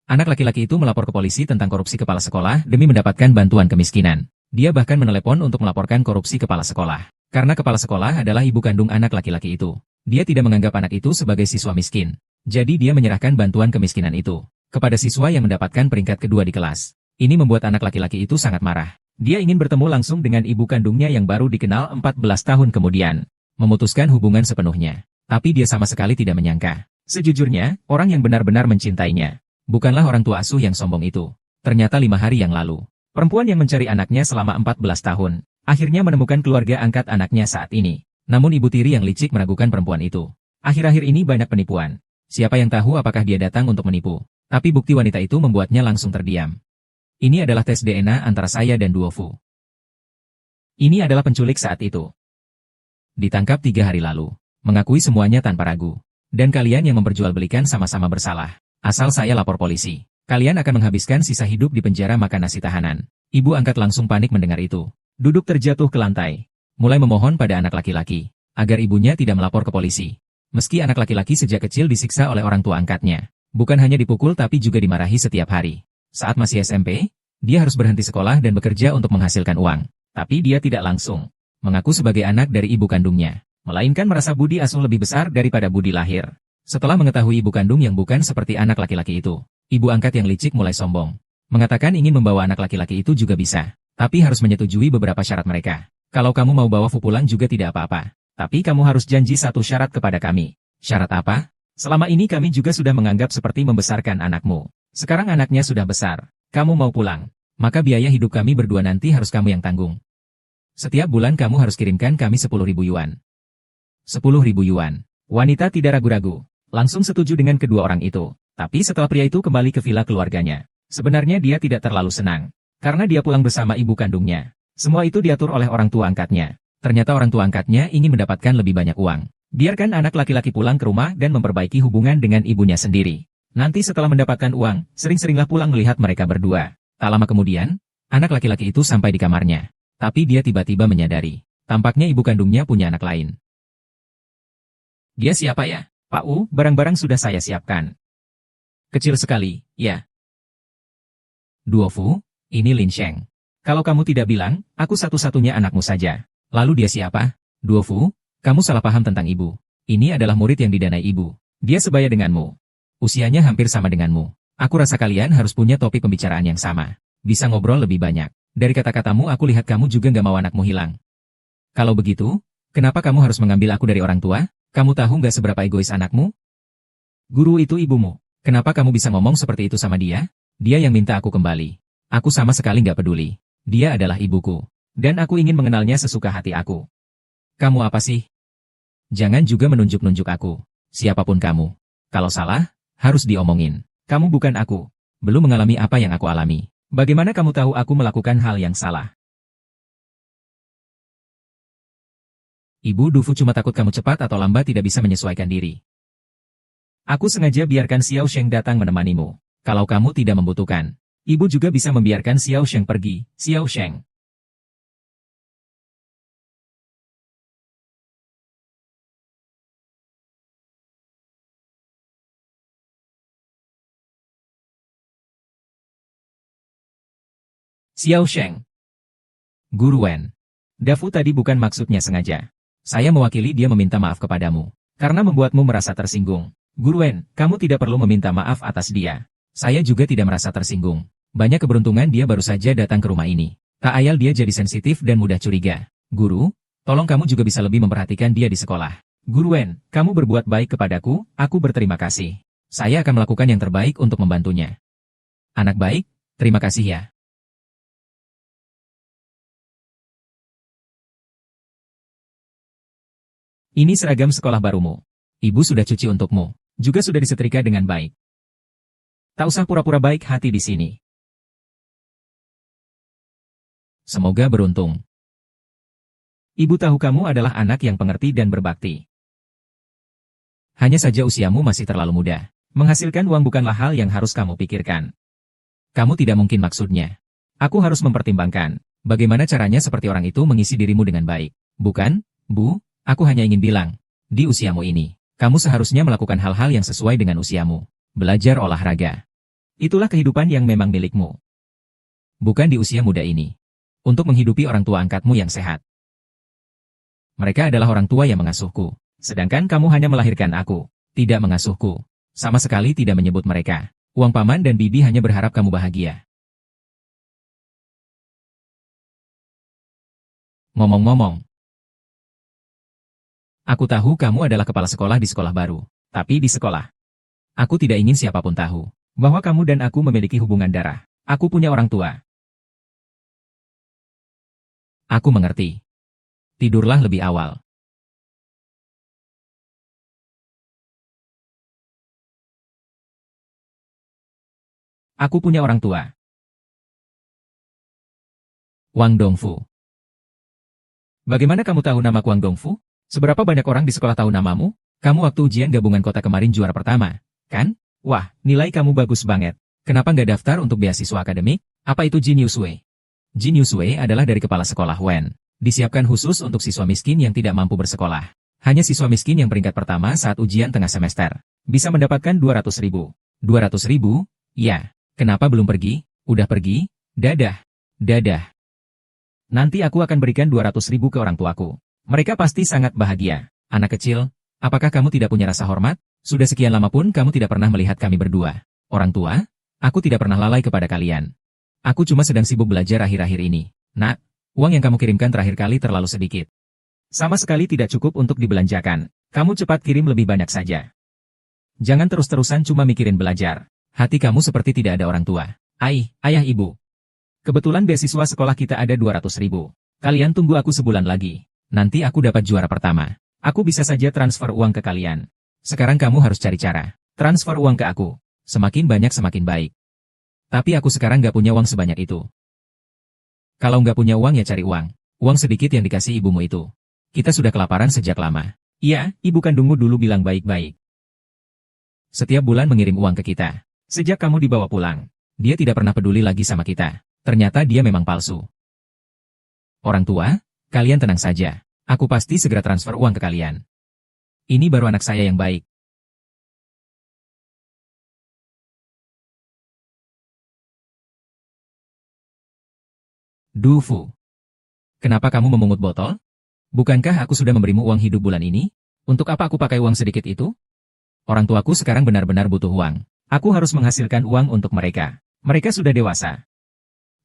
Anak laki-laki itu melapor ke polisi tentang korupsi kepala sekolah demi mendapatkan bantuan kemiskinan. Dia bahkan menelepon untuk melaporkan korupsi kepala sekolah. Karena kepala sekolah adalah ibu kandung anak laki-laki itu. Dia tidak menganggap anak itu sebagai siswa miskin. Jadi dia menyerahkan bantuan kemiskinan itu kepada siswa yang mendapatkan peringkat kedua di kelas. Ini membuat anak laki-laki itu sangat marah. Dia ingin bertemu langsung dengan ibu kandungnya yang baru dikenal 14 tahun kemudian. Memutuskan hubungan sepenuhnya. Tapi dia sama sekali tidak menyangka. Sejujurnya, orang yang benar-benar mencintainya bukanlah orang tua asuh yang sombong itu. Ternyata 5 hari yang lalu, perempuan yang mencari anaknya selama 14 tahun, akhirnya menemukan keluarga angkat anaknya saat ini. Namun ibu tiri yang licik meragukan perempuan itu. Akhir-akhir ini banyak penipuan. Siapa yang tahu apakah dia datang untuk menipu? Tapi bukti wanita itu membuatnya langsung terdiam. Ini adalah tes DNA antara saya dan Duofu. Ini adalah penculik saat itu. Ditangkap 3 hari lalu. Mengakui semuanya tanpa ragu. Dan kalian yang memperjualbelikan sama-sama bersalah. Asal saya lapor polisi, kalian akan menghabiskan sisa hidup di penjara makan nasi tahanan. Ibu angkat langsung panik mendengar itu. Duduk terjatuh ke lantai. Mulai memohon pada anak laki-laki, agar ibunya tidak melapor ke polisi. Meski anak laki-laki sejak kecil disiksa oleh orang tua angkatnya. Bukan hanya dipukul tapi juga dimarahi setiap hari. Saat masih SMP, dia harus berhenti sekolah dan bekerja untuk menghasilkan uang. Tapi dia tidak langsung mengaku sebagai anak dari ibu kandungnya. Melainkan merasa budi asuh lebih besar daripada budi lahir. Setelah mengetahui ibu kandung yang bukan seperti anak laki-laki itu, ibu angkat yang licik mulai sombong. Mengatakan ingin membawa anak laki-laki itu juga bisa, tapi harus menyetujui beberapa syarat mereka. Kalau kamu mau bawa Fu pulang juga tidak apa-apa, tapi kamu harus janji satu syarat kepada kami. Syarat apa? Selama ini kami juga sudah menganggap seperti membesarkan anakmu. Sekarang anaknya sudah besar, kamu mau pulang, maka biaya hidup kami berdua nanti harus kamu yang tanggung. Setiap bulan kamu harus kirimkan kami 10.000 yuan. 10.000 yuan. Wanita tidak ragu-ragu. Langsung setuju dengan kedua orang itu. Tapi setelah pria itu kembali ke villa keluarganya, sebenarnya dia tidak terlalu senang. Karena dia pulang bersama ibu kandungnya. Semua itu diatur oleh orang tua angkatnya. Ternyata orang tua angkatnya ingin mendapatkan lebih banyak uang. Biarkan anak laki-laki pulang ke rumah dan memperbaiki hubungan dengan ibunya sendiri. Nanti setelah mendapatkan uang, sering-seringlah pulang melihat mereka berdua. Tak lama kemudian, anak laki-laki itu sampai di kamarnya. Tapi dia tiba-tiba menyadari, tampaknya ibu kandungnya punya anak lain. Dia siapa ya? Pak U, barang-barang sudah saya siapkan. Kecil sekali, ya. Duofu, ini Lin Sheng. Kalau kamu tidak bilang, aku satu-satunya anakmu saja. Lalu dia siapa? Duofu, kamu salah paham tentang ibu. Ini adalah murid yang didanai ibu. Dia sebaya denganmu. Usianya hampir sama denganmu. Aku rasa kalian harus punya topik pembicaraan yang sama. Bisa ngobrol lebih banyak. Dari kata-katamu aku lihat kamu juga gak mau anakmu hilang. Kalau begitu, kenapa kamu harus mengambil aku dari orang tua? Kamu tahu nggak seberapa egois anakmu? Guru itu ibumu. Kenapa kamu bisa ngomong seperti itu sama dia? Dia yang minta aku kembali. Aku sama sekali nggak peduli. Dia adalah ibuku. Dan aku ingin mengenalnya sesuka hati aku. Kamu apa sih? Jangan juga menunjuk-nunjuk aku. Siapapun kamu. Kalau salah, harus diomongin. Kamu bukan aku. Belum mengalami apa yang aku alami. Bagaimana kamu tahu aku melakukan hal yang salah? Ibu Dufu cuma takut kamu cepat atau lambat tidak bisa menyesuaikan diri. Aku sengaja biarkan Xiao Sheng datang menemanimu. Kalau kamu tidak membutuhkan, ibu juga bisa membiarkan Xiao Sheng pergi. Xiao Sheng. Xiao Sheng. Guru Wen. Dafu tadi bukan maksudnya sengaja. Saya mewakili dia meminta maaf kepadamu. Karena membuatmu merasa tersinggung. Guru Wen, kamu tidak perlu meminta maaf atas dia. Saya juga tidak merasa tersinggung. Banyak keberuntungan dia baru saja datang ke rumah ini. Tak ayal dia jadi sensitif dan mudah curiga. Guru, tolong kamu juga bisa lebih memperhatikan dia di sekolah. Guru Wen, kamu berbuat baik kepadaku, aku berterima kasih. Saya akan melakukan yang terbaik untuk membantunya. Anak baik, terima kasih ya. Ini seragam sekolah barumu. Ibu sudah cuci untukmu. Juga sudah disetrika dengan baik. Tak usah pura-pura baik hati di sini. Semoga beruntung. Ibu tahu kamu adalah anak yang pengerti dan berbakti. Hanya saja usiamu masih terlalu muda. Menghasilkan uang bukanlah hal yang harus kamu pikirkan. Kamu tidak mungkin maksudnya. Aku harus mempertimbangkan. Bagaimana caranya seperti orang itu mengisi dirimu dengan baik. Bukan, Bu? Aku hanya ingin bilang, di usiamu ini, kamu seharusnya melakukan hal-hal yang sesuai dengan usiamu. Belajar olahraga. Itulah kehidupan yang memang milikmu. Bukan di usia muda ini. Untuk menghidupi orang tua angkatmu yang sehat. Mereka adalah orang tua yang mengasuhku. Sedangkan kamu hanya melahirkan aku. Tidak mengasuhku. Sama sekali tidak menyebut mereka. Uang paman dan bibi hanya berharap kamu bahagia. Ngomong-ngomong. Aku tahu kamu adalah kepala sekolah di sekolah baru. Tapi di sekolah. Aku tidak ingin siapapun tahu bahwa kamu dan aku memiliki hubungan darah. Aku punya orang tua. Aku mengerti. Tidurlah lebih awal. Aku punya orang tua. Wang Dongfu. Bagaimana kamu tahu nama Wang Dongfu? Seberapa banyak orang di sekolah tahu namamu? Kamu waktu ujian gabungan kota kemarin juara pertama, kan? Wah, nilai kamu bagus banget. Kenapa nggak daftar untuk beasiswa akademik? Apa itu Jin Yusui? Jin Yusui adalah dari kepala sekolah Wen. Disiapkan khusus untuk siswa miskin yang tidak mampu bersekolah. Hanya siswa miskin yang peringkat pertama saat ujian tengah semester. Bisa mendapatkan 200.000. 200.000? Ya. Kenapa belum pergi? Udah pergi? Dadah. Dadah. Nanti aku akan berikan 200.000 ke orang tuaku. Mereka pasti sangat bahagia. Anak kecil, apakah kamu tidak punya rasa hormat? Sudah sekian lama pun kamu tidak pernah melihat kami berdua. Orang tua, aku tidak pernah lalai kepada kalian. Aku cuma sedang sibuk belajar akhir-akhir ini. Nak, uang yang kamu kirimkan terakhir kali terlalu sedikit. Sama sekali tidak cukup untuk dibelanjakan. Kamu cepat kirim lebih banyak saja. Jangan terus-terusan cuma mikirin belajar. Hati kamu seperti tidak ada orang tua. Ayah ibu. Kebetulan beasiswa sekolah kita ada 200.000. Kalian tunggu aku sebulan lagi. Nanti aku dapat juara pertama. Aku bisa saja transfer uang ke kalian. Sekarang kamu harus cari cara. Transfer uang ke aku. Semakin banyak semakin baik. Tapi aku sekarang nggak punya uang sebanyak itu. Kalau nggak punya uang ya cari uang. Uang sedikit yang dikasih ibumu itu. Kita sudah kelaparan sejak lama. Iya, ibu kandungmu dulu bilang baik-baik. Setiap bulan mengirim uang ke kita. Sejak kamu dibawa pulang. Dia tidak pernah peduli lagi sama kita. Ternyata dia memang palsu. Orang tua, kalian tenang saja. Aku pasti segera transfer uang ke kalian. Ini baru anak saya yang baik. Dufu. Kenapa kamu memungut botol? Bukankah aku sudah memberimu uang hidup bulan ini? Untuk apa aku pakai uang sedikit itu? Orang tuaku sekarang benar-benar butuh uang. Aku harus menghasilkan uang untuk mereka. Mereka sudah dewasa.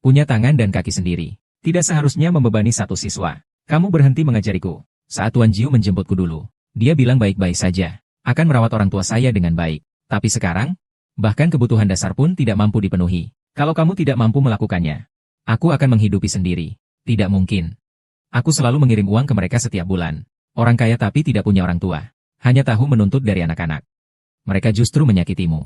Punya tangan dan kaki sendiri. Tidak seharusnya membebani satu siswa. Kamu berhenti mengajariku. Saat Tuan Jiu menjemputku dulu, dia bilang baik-baik saja. Akan merawat orang tua saya dengan baik. Tapi sekarang, bahkan kebutuhan dasar pun tidak mampu dipenuhi. Kalau kamu tidak mampu melakukannya, aku akan menghidupi sendiri. Tidak mungkin. Aku selalu mengirim uang ke mereka setiap bulan. Orang kaya tapi tidak punya orang tua. Hanya tahu menuntut dari anak-anak. Mereka justru menyakitimu.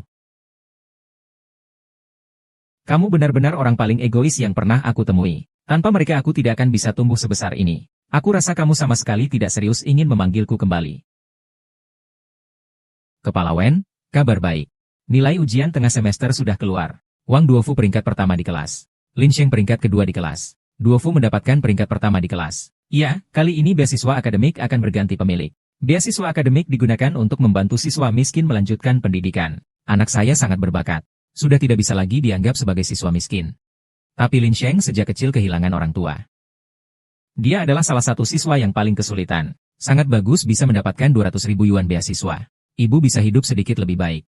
Kamu benar-benar orang paling egois yang pernah aku temui. Tanpa mereka aku tidak akan bisa tumbuh sebesar ini. Aku rasa kamu sama sekali tidak serius ingin memanggilku kembali. Kepala Wen, kabar baik. Nilai ujian tengah semester sudah keluar. Wang Duofu peringkat pertama di kelas. Lin Sheng peringkat kedua di kelas. Duofu mendapatkan peringkat pertama di kelas. Iya, kali ini beasiswa akademik akan berganti pemilik. Beasiswa akademik digunakan untuk membantu siswa miskin melanjutkan pendidikan. Anak saya sangat berbakat. Sudah tidak bisa lagi dianggap sebagai siswa miskin. Tapi Lin Sheng sejak kecil kehilangan orang tua. Dia adalah salah satu siswa yang paling kesulitan. Sangat bagus bisa mendapatkan 200.000 yuan beasiswa. Ibu bisa hidup sedikit lebih baik.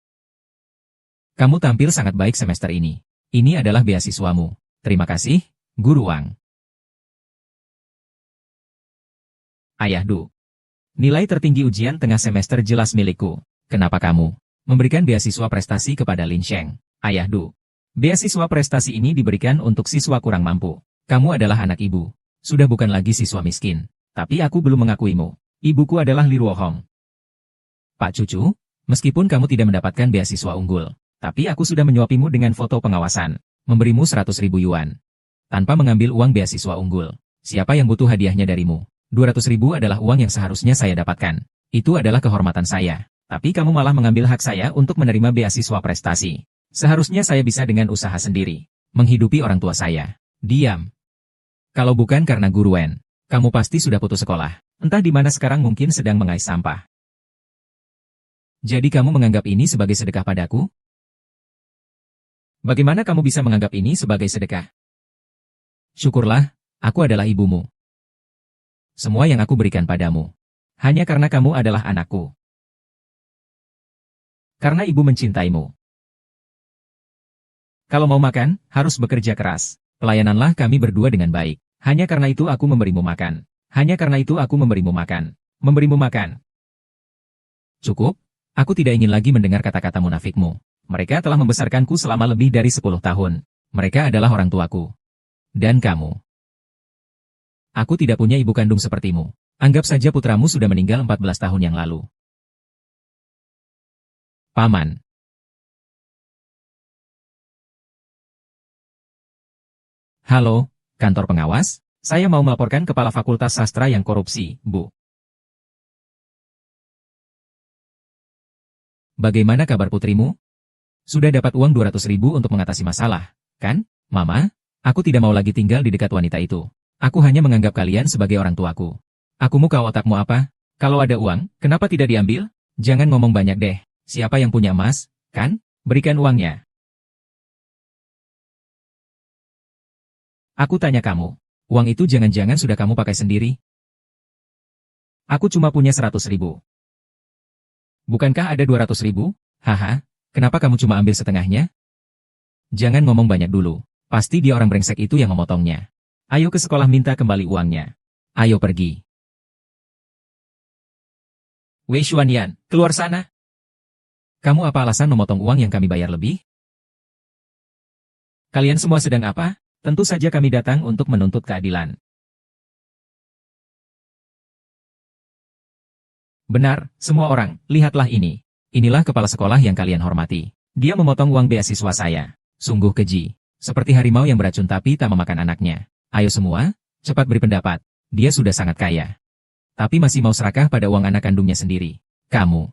Kamu tampil sangat baik semester ini. Ini adalah beasiswamu. Terima kasih, Guru Wang. Ayah Du. Nilai tertinggi ujian tengah semester jelas milikku. Kenapa kamu memberikan beasiswa prestasi kepada Lin Sheng? Ayah Du. Beasiswa prestasi ini diberikan untuk siswa kurang mampu. Kamu adalah anak ibu. Sudah bukan lagi siswa miskin. Tapi aku belum mengakuimu. Ibuku adalah Li Ruohong. Pak Cucu, meskipun kamu tidak mendapatkan beasiswa unggul, tapi aku sudah menyuapimu dengan foto pengawasan, memberimu 100.000 yuan. Tanpa mengambil uang beasiswa unggul. Siapa yang butuh hadiahnya darimu? 200.000 adalah uang yang seharusnya saya dapatkan. Itu adalah kehormatan saya. Tapi kamu malah mengambil hak saya untuk menerima beasiswa prestasi. Seharusnya saya bisa dengan usaha sendiri menghidupi orang tua saya. Diam. Kalau bukan karena Guru Wen, kamu pasti sudah putus sekolah. Entah di mana sekarang mungkin sedang mengais sampah. Jadi kamu menganggap ini sebagai sedekah padaku? Bagaimana kamu bisa menganggap ini sebagai sedekah? Syukurlah, aku adalah ibumu. Semua yang aku berikan padamu, hanya karena kamu adalah anakku. Karena ibu mencintaimu. Kalau mau makan, harus bekerja keras. Pelayananlah kami berdua dengan baik. Hanya karena itu aku memberimu makan. Hanya karena itu aku memberimu makan. Memberimu makan. Cukup, aku tidak ingin lagi mendengar kata-kata munafikmu. Mereka telah membesarkanku selama lebih dari 10 tahun. Mereka adalah orang tuaku. Dan kamu. Aku tidak punya ibu kandung sepertimu. Anggap saja putramu sudah meninggal 14 tahun yang lalu. Paman. Halo, kantor pengawas, saya mau melaporkan kepala Fakultas Sastra yang korupsi, Bu. Bagaimana kabar putrimu? Sudah dapat uang 200.000 untuk mengatasi masalah, kan, Mama? Aku tidak mau lagi tinggal di dekat wanita itu. Aku hanya menganggap kalian sebagai orang tuaku. Aku muka otakmu apa? Kalau ada uang, kenapa tidak diambil? Jangan ngomong banyak deh. Siapa yang punya emas, kan? Berikan uangnya. Aku tanya kamu, uang itu jangan-jangan sudah kamu pakai sendiri? Aku cuma punya 100.000. Bukankah ada 200.000? Haha, kenapa kamu cuma ambil setengahnya? Jangan ngomong banyak dulu, pasti dia orang brengsek itu yang memotongnya. Ayo ke sekolah minta kembali uangnya. Ayo pergi. Wei Xuanyan, keluar sana. Kamu apa alasan memotong uang yang kami bayar lebih? Kalian semua sedang apa? Tentu saja kami datang untuk menuntut keadilan. Benar, semua orang, lihatlah ini. Inilah kepala sekolah yang kalian hormati. Dia memotong uang beasiswa saya. Sungguh keji. Seperti harimau yang beracun tapi tak memakan anaknya. Ayo semua, cepat beri pendapat. Dia sudah sangat kaya. Tapi masih mau serakah pada uang anak kandungnya sendiri. Kamu.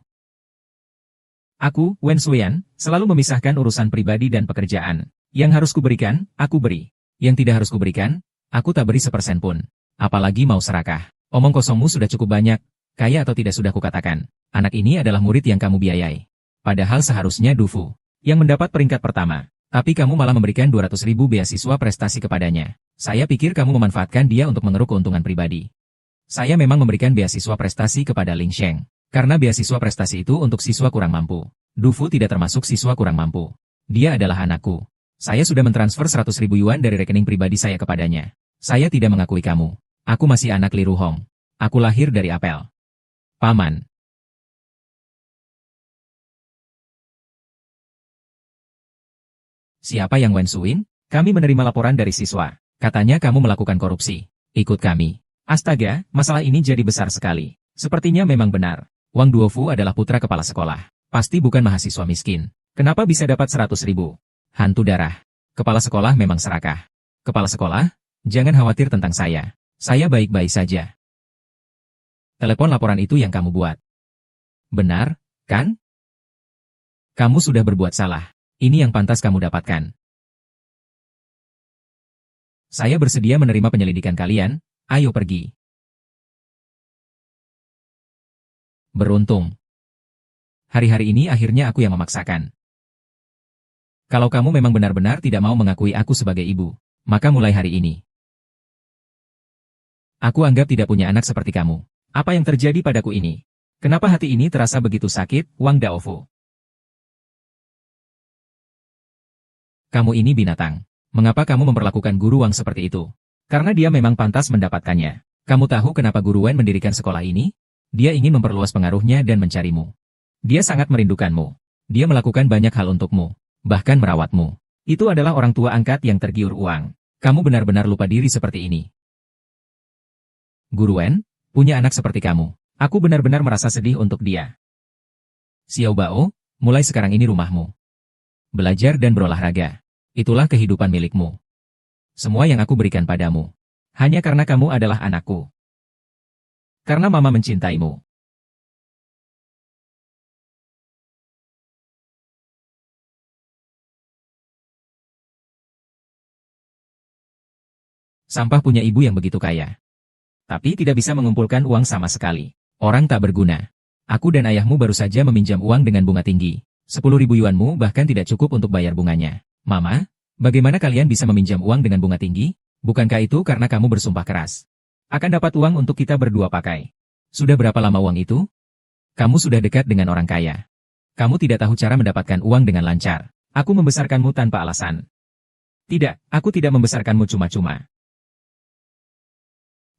Aku, Wen Xuyan, selalu memisahkan urusan pribadi dan pekerjaan. Yang harus kuberikan, aku beri. Yang tidak harus kuberikan, aku tak beri sepersen pun. Apalagi mau serakah. Omong kosongmu sudah cukup banyak. Kaya atau tidak sudah kukatakan. Anak ini adalah murid yang kamu biayai. Padahal seharusnya Dufu yang mendapat peringkat pertama. Tapi kamu malah memberikan 200.000 beasiswa prestasi kepadanya. Saya pikir kamu memanfaatkan dia untuk mengeruk keuntungan pribadi. Saya memang memberikan beasiswa prestasi kepada Ling Sheng. Karena beasiswa prestasi itu untuk siswa kurang mampu. Dufu tidak termasuk siswa kurang mampu. Dia adalah anakku. Saya sudah mentransfer 100.000 yuan dari rekening pribadi saya kepadanya. Saya tidak mengakui kamu. Aku masih anak Li Ruhong. Aku lahir dari apel. Paman. Siapa yang Wen Xuin? Kami menerima laporan dari siswa. Katanya kamu melakukan korupsi. Ikut kami. Astaga, masalah ini jadi besar sekali. Sepertinya memang benar. Wang Duofu adalah putra kepala sekolah. Pasti bukan mahasiswa miskin. Kenapa bisa dapat 100.000? Hantu darah. Kepala sekolah memang serakah. Kepala sekolah, jangan khawatir tentang saya. Saya baik-baik saja. Telepon laporan itu yang kamu buat. Benar, kan? Kamu sudah berbuat salah. Ini yang pantas kamu dapatkan. Saya bersedia menerima penyelidikan kalian. Ayo pergi. Beruntung. Hari-hari ini akhirnya aku yang memaksakan. Kalau kamu memang benar-benar tidak mau mengakui aku sebagai ibu, maka mulai hari ini. Aku anggap tidak punya anak seperti kamu. Apa yang terjadi padaku ini? Kenapa hati ini terasa begitu sakit, Wang Daofu? Kamu ini binatang. Mengapa kamu memperlakukan guru Wang seperti itu? Karena dia memang pantas mendapatkannya. Kamu tahu kenapa guru Wen mendirikan sekolah ini? Dia ingin memperluas pengaruhnya dan mencarimu. Dia sangat merindukanmu. Dia melakukan banyak hal untukmu. Bahkan merawatmu. Itu adalah orang tua angkat yang tergiur uang. Kamu benar-benar lupa diri seperti ini. Guru Wen, punya anak seperti kamu. Aku benar-benar merasa sedih untuk dia. Xiao Bao, mulai sekarang ini rumahmu. Belajar dan berolahraga. Itulah kehidupan milikmu. Semua yang aku berikan padamu. Hanya karena kamu adalah anakku. Karena mama mencintaimu. Sampah punya ibu yang begitu kaya. Tapi tidak bisa mengumpulkan uang sama sekali. Orang tak berguna. Aku dan ayahmu baru saja meminjam uang dengan bunga tinggi. 10.000 yuanmu bahkan tidak cukup untuk bayar bunganya. Mama, bagaimana kalian bisa meminjam uang dengan bunga tinggi? Bukankah itu karena kamu bersumpah keras? Akan dapat uang untuk kita berdua pakai. Sudah berapa lama uang itu? Kamu sudah dekat dengan orang kaya. Kamu tidak tahu cara mendapatkan uang dengan lancar. Aku membesarkanmu tanpa alasan. Tidak, aku tidak membesarkanmu cuma-cuma.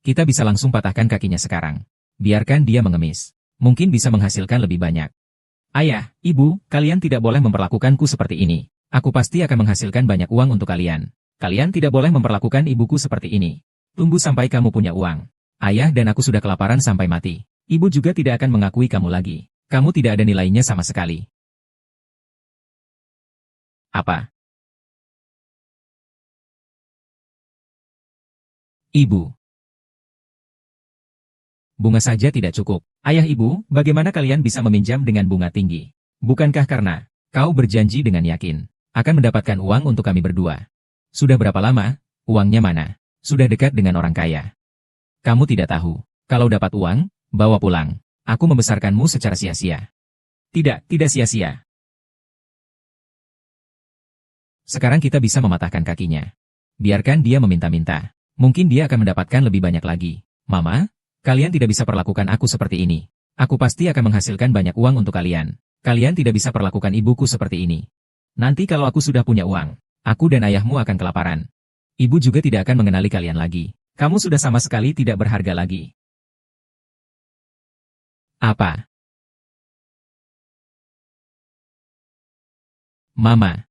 Kita bisa langsung patahkan kakinya sekarang. Biarkan dia mengemis. Mungkin bisa menghasilkan lebih banyak. Ayah, ibu, kalian tidak boleh memperlakukanku seperti ini. Aku pasti akan menghasilkan banyak uang untuk kalian. Kalian tidak boleh memperlakukan ibuku seperti ini. Tunggu sampai kamu punya uang. Ayah dan aku sudah kelaparan sampai mati. Ibu juga tidak akan mengakui kamu lagi. Kamu tidak ada nilainya sama sekali. Apa? Ibu. Bunga saja tidak cukup. Ayah ibu, bagaimana kalian bisa meminjam dengan bunga tinggi? Bukankah karena kau berjanji dengan yakin akan mendapatkan uang untuk kami berdua? Sudah berapa lama? Uangnya mana? Sudah dekat dengan orang kaya. Kamu tidak tahu. Kalau dapat uang, bawa pulang. Aku membesarkanmu secara sia-sia. Tidak sia-sia. Sekarang kita bisa mematahkan kakinya. Biarkan dia meminta-minta. Mungkin dia akan mendapatkan lebih banyak lagi. Mama, kalian tidak bisa perlakukan aku seperti ini. Aku pasti akan menghasilkan banyak uang untuk kalian. Kalian tidak bisa perlakukan ibuku seperti ini. Nanti kalau aku sudah punya uang, aku dan ayahmu akan kelaparan. Ibu juga tidak akan mengenali kalian lagi. Kamu sudah sama sekali tidak berharga lagi. Apa? Mama.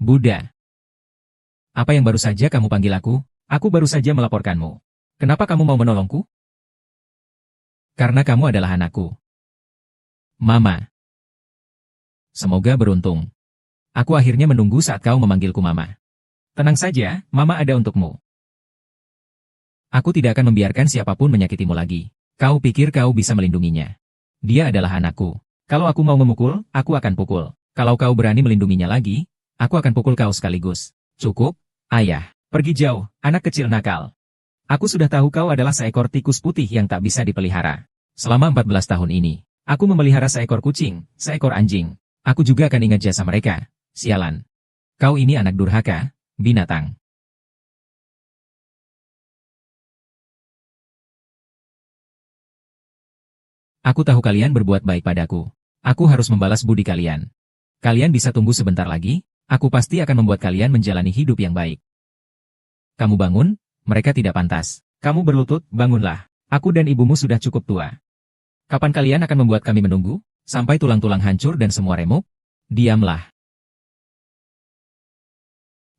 Buddha. Apa yang baru saja kamu panggil aku? Aku baru saja melaporkanmu. Kenapa kamu mau menolongku? Karena kamu adalah anakku. Mama. Semoga beruntung. Aku akhirnya menunggu saat kau memanggilku Mama. Tenang saja, Mama ada untukmu. Aku tidak akan membiarkan siapapun menyakitimu lagi. Kau pikir kau bisa melindunginya? Dia adalah anakku. Kalau aku mau memukul, aku akan pukul. Kalau kau berani melindunginya lagi, aku akan pukul kau sekaligus. Cukup, ayah. Pergi jauh, anak kecil nakal. Aku sudah tahu kau adalah seekor tikus putih yang tak bisa dipelihara. Selama 14 tahun ini, aku memelihara seekor kucing, seekor anjing. Aku juga akan ingat jasa mereka. Sialan. Kau ini anak durhaka, binatang. Aku tahu kalian berbuat baik padaku. Aku harus membalas budi kalian. Kalian bisa tunggu sebentar lagi, aku pasti akan membuat kalian menjalani hidup yang baik. Kamu bangun, mereka tidak pantas. Kamu berlutut, bangunlah. Aku dan ibumu sudah cukup tua. Kapan kalian akan membuat kami menunggu? Sampai tulang-tulang hancur dan semua remuk? Diamlah.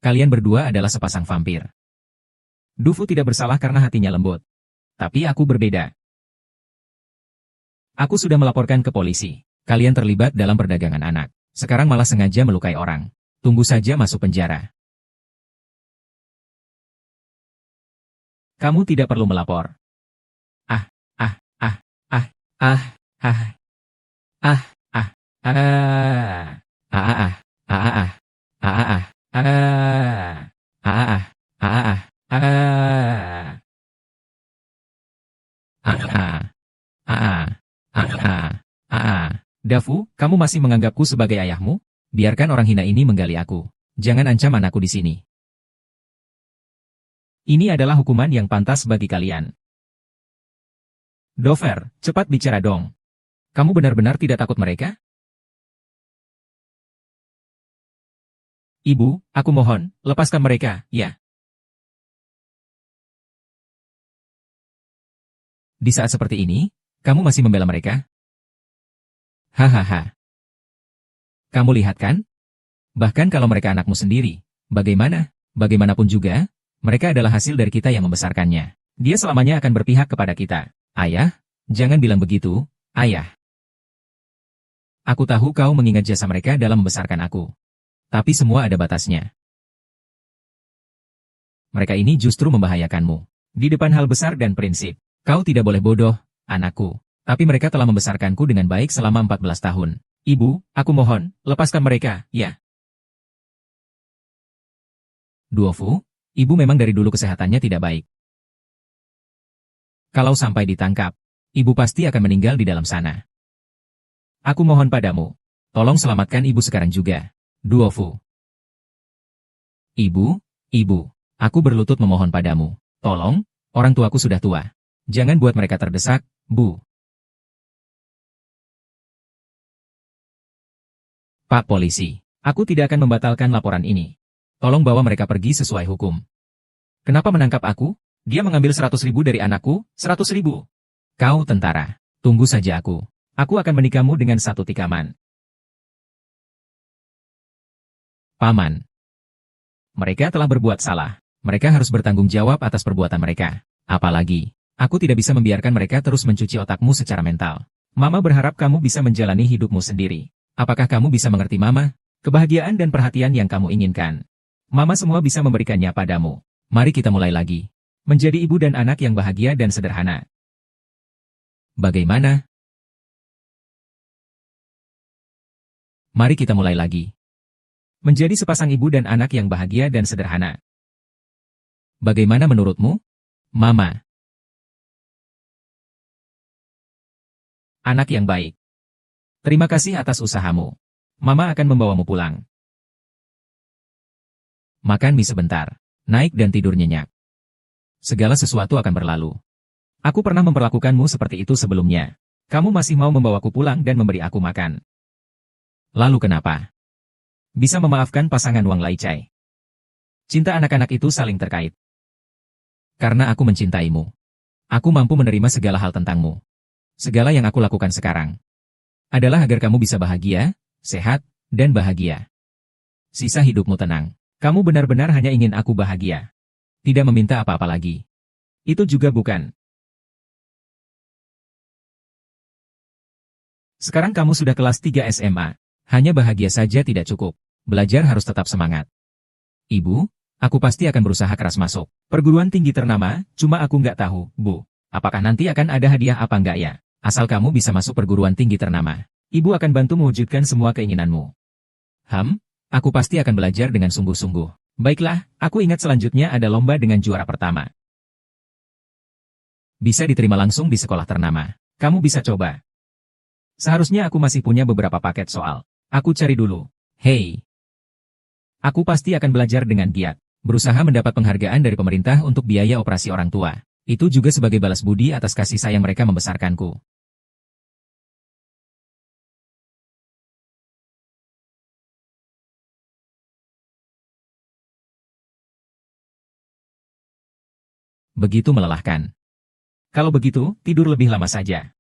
Kalian berdua adalah sepasang vampir. Dufu tidak bersalah karena hatinya lembut. Tapi aku berbeda. Aku sudah melaporkan ke polisi. Kalian terlibat dalam perdagangan anak. Sekarang malah sengaja melukai orang. Tunggu saja masuk penjara. Kamu tidak perlu melapor. Ah, ah, ah, ah, ah, ah, ah, ah, ah, ah, ah, ah, ah, ah, ah, ah, Dafu, kamu masih menganggapku sebagai ayahmu? Biarkan orang hina ini menggali aku. Jangan ancam anakku di sini. Ini adalah hukuman yang pantas bagi kalian. Dover, cepat bicara dong. Kamu benar-benar tidak takut mereka? Ibu, aku mohon, lepaskan mereka, ya. Di saat seperti ini, kamu masih membela mereka? Hahaha. Kamu lihat kan? Bahkan kalau mereka anakmu sendiri, bagaimana? Bagaimanapun juga, mereka adalah hasil dari kita yang membesarkannya. Dia selamanya akan berpihak kepada kita. Ayah, jangan bilang begitu, ayah. Aku tahu kau mengingat jasa mereka dalam membesarkan aku. Tapi semua ada batasnya. Mereka ini justru membahayakanmu. Di depan hal besar dan prinsip, kau tidak boleh bodoh, anakku. Tapi mereka telah membesarkanku dengan baik selama 14 tahun. Ibu, aku mohon, lepaskan mereka, ya. Duofu, ibu memang dari dulu kesehatannya tidak baik. Kalau sampai ditangkap, ibu pasti akan meninggal di dalam sana. Aku mohon padamu. Tolong selamatkan ibu sekarang juga. Duofu. Ibu, ibu. Aku berlutut memohon padamu. Tolong, orang tuaku sudah tua. Jangan buat mereka terdesak, Bu. Pak Polisi, aku tidak akan membatalkan laporan ini. Tolong bawa mereka pergi sesuai hukum. Kenapa menangkap aku? Dia mengambil 100.000 dari anakku, 100.000. Kau tentara, tunggu saja aku. Aku akan menikahmu dengan satu tikaman. Paman. Mereka telah berbuat salah. Mereka harus bertanggung jawab atas perbuatan mereka. Apalagi, aku tidak bisa membiarkan mereka terus mencuci otakmu secara mental. Mama berharap kamu bisa menjalani hidupmu sendiri. Apakah kamu bisa mengerti Mama? Kebahagiaan dan perhatian yang kamu inginkan. Mama semua bisa memberikannya padamu. Mari kita mulai lagi. Menjadi ibu dan anak yang bahagia dan sederhana. Bagaimana? Mari kita mulai lagi. Menjadi sepasang ibu dan anak yang bahagia dan sederhana. Bagaimana menurutmu, Mama? Anak yang baik. Terima kasih atas usahamu. Mama akan membawamu pulang. Makan mie sebentar. Naik dan tidur nyenyak. Segala sesuatu akan berlalu. Aku pernah memperlakukanmu seperti itu sebelumnya. Kamu masih mau membawaku pulang dan memberi aku makan. Lalu kenapa? Bisa memaafkan pasangan Wang Laicai. Cinta anak-anak itu saling terkait. Karena aku mencintaimu. Aku mampu menerima segala hal tentangmu. Segala yang aku lakukan sekarang adalah agar kamu bisa bahagia, sehat, dan bahagia. Sisa hidupmu tenang. Kamu benar-benar hanya ingin aku bahagia. Tidak meminta apa-apa lagi. Itu juga bukan. Sekarang kamu sudah kelas 3 SMA. Hanya bahagia saja tidak cukup. Belajar harus tetap semangat. Ibu, aku pasti akan berusaha keras masuk perguruan tinggi ternama, cuma aku nggak tahu, Bu. Apakah nanti akan ada hadiah apa enggak ya? Asal kamu bisa masuk perguruan tinggi ternama. Ibu akan bantu mewujudkan semua keinginanmu. Aku pasti akan belajar dengan sungguh-sungguh. Baiklah, aku ingat selanjutnya ada lomba dengan juara pertama. Bisa diterima langsung di sekolah ternama. Kamu bisa coba. Seharusnya aku masih punya beberapa paket soal. Aku cari dulu. Hei. Aku pasti akan belajar dengan giat. Berusaha mendapat penghargaan dari pemerintah untuk biaya operasi orang tua. Itu juga sebagai balas budi atas kasih sayang mereka membesarkanku. Begitu melelahkan. Kalau begitu, tidur lebih lama saja.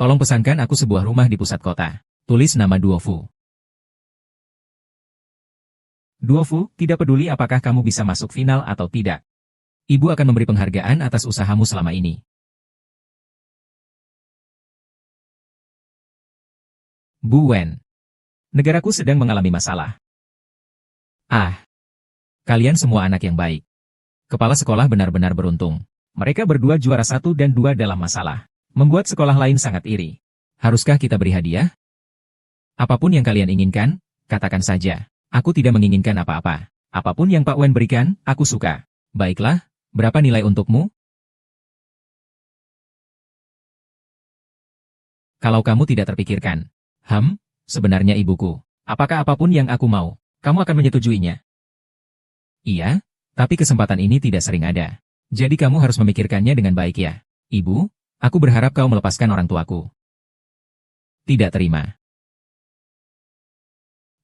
Tolong pesankan aku sebuah rumah di pusat kota. Tulis nama Duofu. Duofu, tidak peduli apakah kamu bisa masuk final atau tidak. Ibu akan memberi penghargaan atas usahamu selama ini. Bu Wen. Negaraku sedang mengalami masalah. Kalian semua anak yang baik. Kepala sekolah benar-benar beruntung. Mereka berdua juara 1 dan 2 dalam masalah. Membuat sekolah lain sangat iri. Haruskah kita beri hadiah? Apapun yang kalian inginkan, katakan saja. Aku tidak menginginkan apa-apa. Apapun yang Pak Wen berikan, aku suka. Baiklah, berapa nilai untukmu? Kalau kamu tidak terpikirkan. Sebenarnya ibuku. Apakah apapun yang aku mau, kamu akan menyetujuinya? Iya, tapi kesempatan ini tidak sering ada. Jadi kamu harus memikirkannya dengan baik ya. Ibu, aku berharap kau melepaskan orang tuaku. Tidak terima.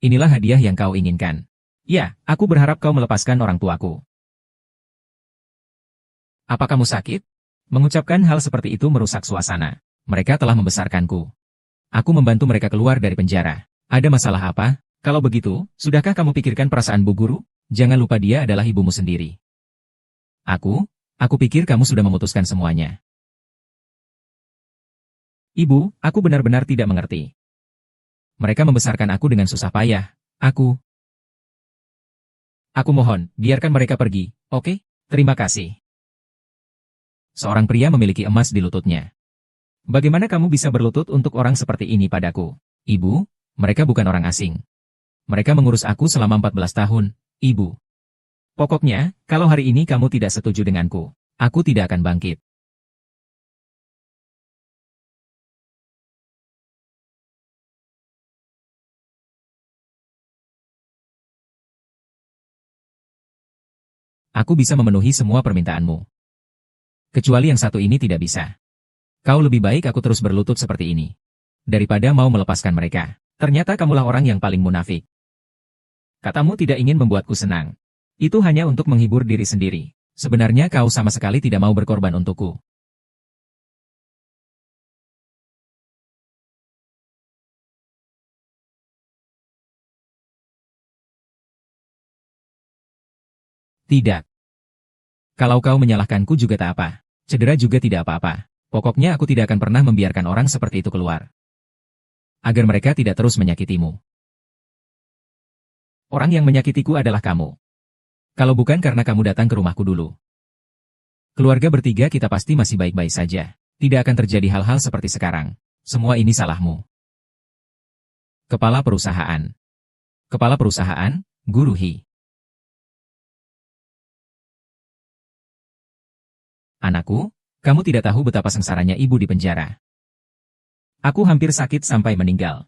Inilah hadiah yang kau inginkan. Ya, aku berharap kau melepaskan orang tuaku. Apa kamu sakit? Mengucapkan hal seperti itu merusak suasana. Mereka telah membesarkanku. Aku membantu mereka keluar dari penjara. Ada masalah apa? Kalau begitu, sudahkah kamu pikirkan perasaan Bu Guru? Jangan lupa dia adalah ibumu sendiri. Aku pikir kamu sudah memutuskan semuanya. Ibu, aku benar-benar tidak mengerti. Mereka membesarkan aku dengan susah payah. Aku mohon, biarkan mereka pergi, oke? Terima kasih. Seorang pria memiliki emas di lututnya. Bagaimana kamu bisa berlutut untuk orang seperti ini padaku? Ibu, mereka bukan orang asing. Mereka mengurus aku selama 14 tahun, Ibu. Pokoknya, kalau hari ini kamu tidak setuju denganku, aku tidak akan bangkit. Aku bisa memenuhi semua permintaanmu. Kecuali yang satu ini tidak bisa. Kau lebih baik aku terus berlutut seperti ini. Daripada mau melepaskan mereka. Ternyata kamulah orang yang paling munafik. Katamu tidak ingin membuatku senang. Itu hanya untuk menghibur diri sendiri. Sebenarnya kau sama sekali tidak mau berkorban untukku. Tidak. Kalau kau menyalahkanku juga tak apa. Cedera juga tidak apa-apa. Pokoknya aku tidak akan pernah membiarkan orang seperti itu keluar. Agar mereka tidak terus menyakitimu. Orang yang menyakitiku adalah kamu. Kalau bukan karena kamu datang ke rumahku dulu. Keluarga bertiga kita pasti masih baik-baik saja. Tidak akan terjadi hal-hal seperti sekarang. Semua ini salahmu. Kepala perusahaan. Kepala perusahaan, Guru Hi. Anakku, kamu tidak tahu betapa sengsaranya ibu di penjara. Aku hampir sakit sampai meninggal.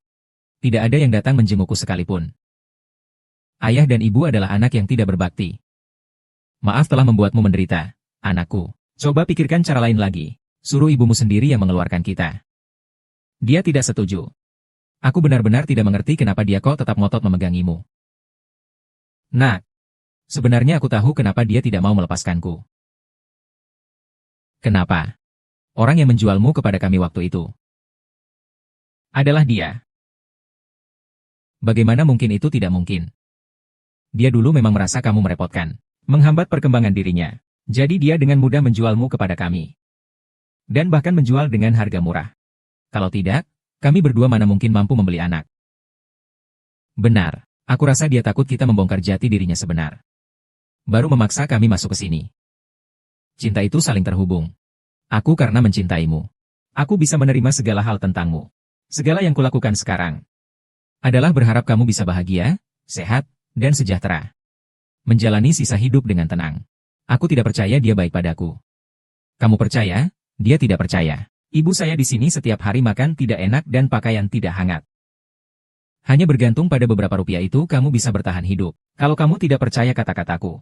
Tidak ada yang datang menjengukku sekalipun. Ayah dan ibu adalah anak yang tidak berbakti. Maaf telah membuatmu menderita, anakku. Coba pikirkan cara lain lagi. Suruh ibumu sendiri yang mengeluarkan kita. Dia tidak setuju. Aku benar-benar tidak mengerti kenapa dia kok tetap ngotot memegangimu. Nah, sebenarnya aku tahu kenapa dia tidak mau melepaskanku. Kenapa? Orang yang menjualmu kepada kami waktu itu adalah dia. Bagaimana mungkin itu tidak mungkin? Dia dulu memang merasa kamu merepotkan, menghambat perkembangan dirinya. Jadi dia dengan mudah menjualmu kepada kami. Dan bahkan menjual dengan harga murah. Kalau tidak, kami berdua mana mungkin mampu membeli anak. Benar, aku rasa dia takut kita membongkar jati dirinya sebenar. Baru memaksa kami masuk ke sini. Cinta itu saling terhubung. Aku karena mencintaimu. Aku bisa menerima segala hal tentangmu. Segala yang kulakukan sekarang adalah berharap kamu bisa bahagia, sehat, dan sejahtera. Menjalani sisa hidup dengan tenang. Aku tidak percaya dia baik padaku. Kamu percaya? Dia tidak percaya. Ibu saya di sini setiap hari makan tidak enak dan pakaian tidak hangat. Hanya bergantung pada beberapa rupiah itu kamu bisa bertahan hidup. Kalau kamu tidak percaya kata-kataku.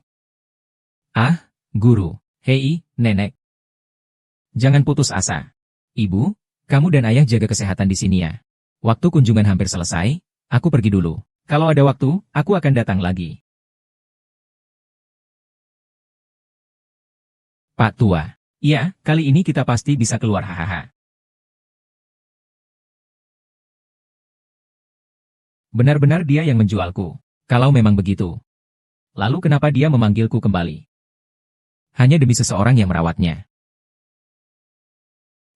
Ah, Guru. Hei, Nenek. Jangan putus asa. Ibu, kamu dan ayah jaga kesehatan di sini ya. Waktu kunjungan hampir selesai, aku pergi dulu. Kalau ada waktu, aku akan datang lagi. Pak Tua. Iya, kali ini kita pasti bisa keluar hahaha. Benar-benar dia yang menjualku. Kalau memang begitu. Lalu kenapa dia memanggilku kembali? Hanya demi seseorang yang merawatnya.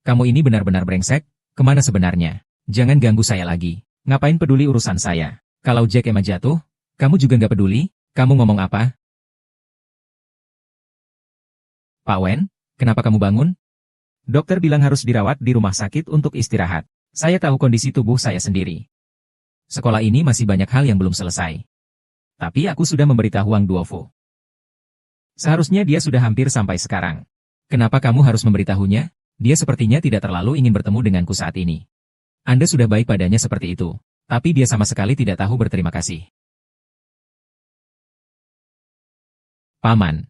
Kamu ini benar-benar brengsek, kemana sebenarnya? Jangan ganggu saya lagi. Ngapain peduli urusan saya? Kalau Jack Emma jatuh, kamu juga nggak peduli? Kamu ngomong apa? Pak Wen, kenapa kamu bangun? Dokter bilang harus dirawat di rumah sakit untuk istirahat. Saya tahu kondisi tubuh saya sendiri. Sekolah ini masih banyak hal yang belum selesai. Tapi aku sudah memberitahu Wang Duofu. Seharusnya dia sudah hampir sampai sekarang. Kenapa kamu harus memberitahunya? Dia sepertinya tidak terlalu ingin bertemu denganku saat ini. Anda sudah baik padanya seperti itu. Tapi dia sama sekali tidak tahu berterima kasih. Paman.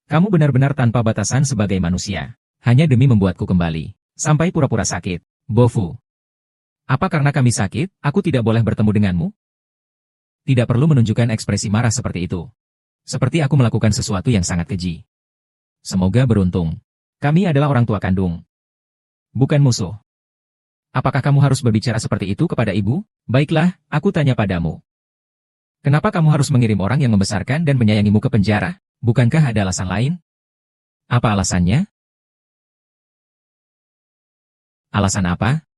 Kamu benar-benar tanpa batasan sebagai manusia. Hanya demi membuatku kembali. Sampai pura-pura sakit. Bofu. Apa karena kami sakit, aku tidak boleh bertemu denganmu? Tidak perlu menunjukkan ekspresi marah seperti itu. Seperti aku melakukan sesuatu yang sangat keji. Semoga beruntung. Kami adalah orang tua kandung. Bukan musuh. Apakah kamu harus berbicara seperti itu kepada ibu? Baiklah, aku tanya padamu. Kenapa kamu harus mengirim orang yang membesarkan dan menyayangimu ke penjara? Bukankah ada alasan lain? Apa alasannya? Alasan apa?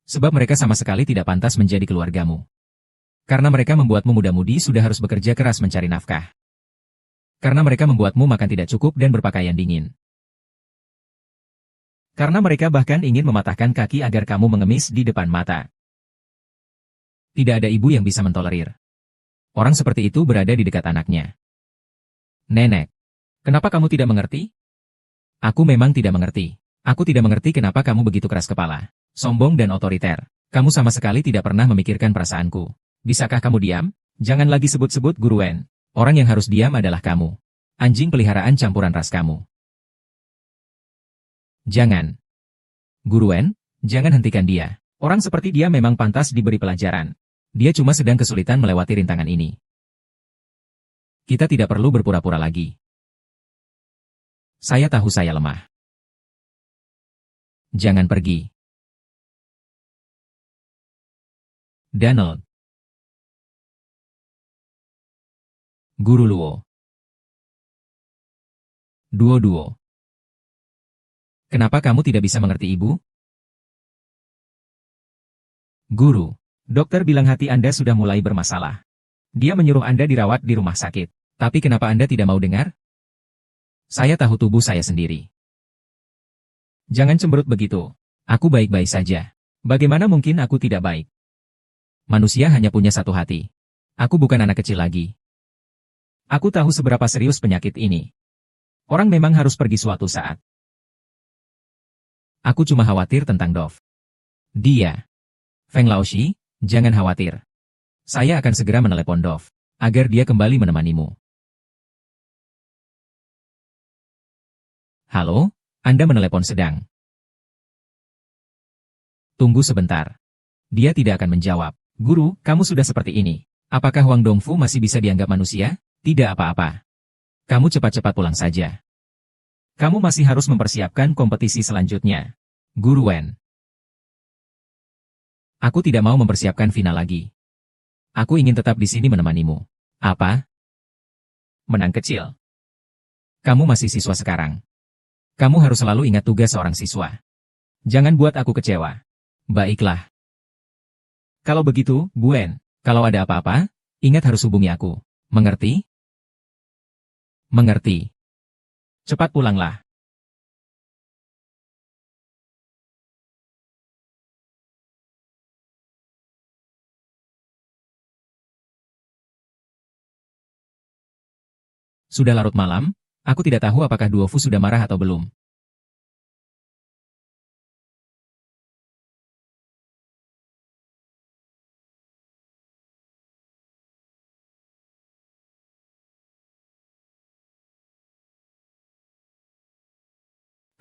Sebab mereka sama sekali tidak pantas menjadi keluargamu. Karena mereka membuatmu muda-mudi sudah harus bekerja keras mencari nafkah. Karena mereka membuatmu makan tidak cukup dan berpakaian dingin. Karena mereka bahkan ingin mematahkan kaki agar kamu mengemis di depan mata. Tidak ada ibu yang bisa mentolerir. Orang seperti itu berada di dekat anaknya. Nenek, kenapa kamu tidak mengerti? Aku memang tidak mengerti. Aku tidak mengerti kenapa kamu begitu keras kepala, sombong dan otoriter. Kamu sama sekali tidak pernah memikirkan perasaanku. Bisakah kamu diam? Jangan lagi sebut-sebut Guru Wen. Orang yang harus diam adalah kamu. Anjing peliharaan campuran ras kamu. Jangan. Guru Wen, jangan hentikan dia. Orang seperti dia memang pantas diberi pelajaran. Dia cuma sedang kesulitan melewati rintangan ini. Kita tidak perlu berpura-pura lagi. Saya tahu saya lemah. Jangan pergi. Donald. Guru Luo. Duo. Kenapa kamu tidak bisa mengerti ibu? Guru, dokter bilang hati Anda sudah mulai bermasalah. Dia menyuruh Anda dirawat di rumah sakit. Tapi kenapa Anda tidak mau dengar? Saya tahu tubuh saya sendiri. Jangan cemberut begitu. Aku baik-baik saja. Bagaimana mungkin aku tidak baik? Manusia hanya punya satu hati. Aku bukan anak kecil lagi. Aku tahu seberapa serius penyakit ini. Orang memang harus pergi suatu saat. Aku cuma khawatir tentang Dov. Dia. Feng Laoshi, jangan khawatir. Saya akan segera menelepon Dov, agar dia kembali menemanimu. Halo, Anda menelepon sedang. Tunggu sebentar. Dia tidak akan menjawab. Guru, kamu sudah seperti ini. Apakah Wang Dongfu masih bisa dianggap manusia? Tidak apa-apa. Kamu cepat-cepat pulang saja. Kamu masih harus mempersiapkan kompetisi selanjutnya. Guru Wen. Aku tidak mau mempersiapkan final lagi. Aku ingin tetap di sini menemanimu. Apa? Menang kecil. Kamu masih siswa sekarang. Kamu harus selalu ingat tugas seorang siswa. Jangan buat aku kecewa. Baiklah. Kalau begitu, Buen, kalau ada apa-apa, ingat harus hubungi aku. Mengerti? Mengerti. Cepat pulanglah. Sudah larut malam, aku tidak tahu apakah Duofu sudah marah atau belum.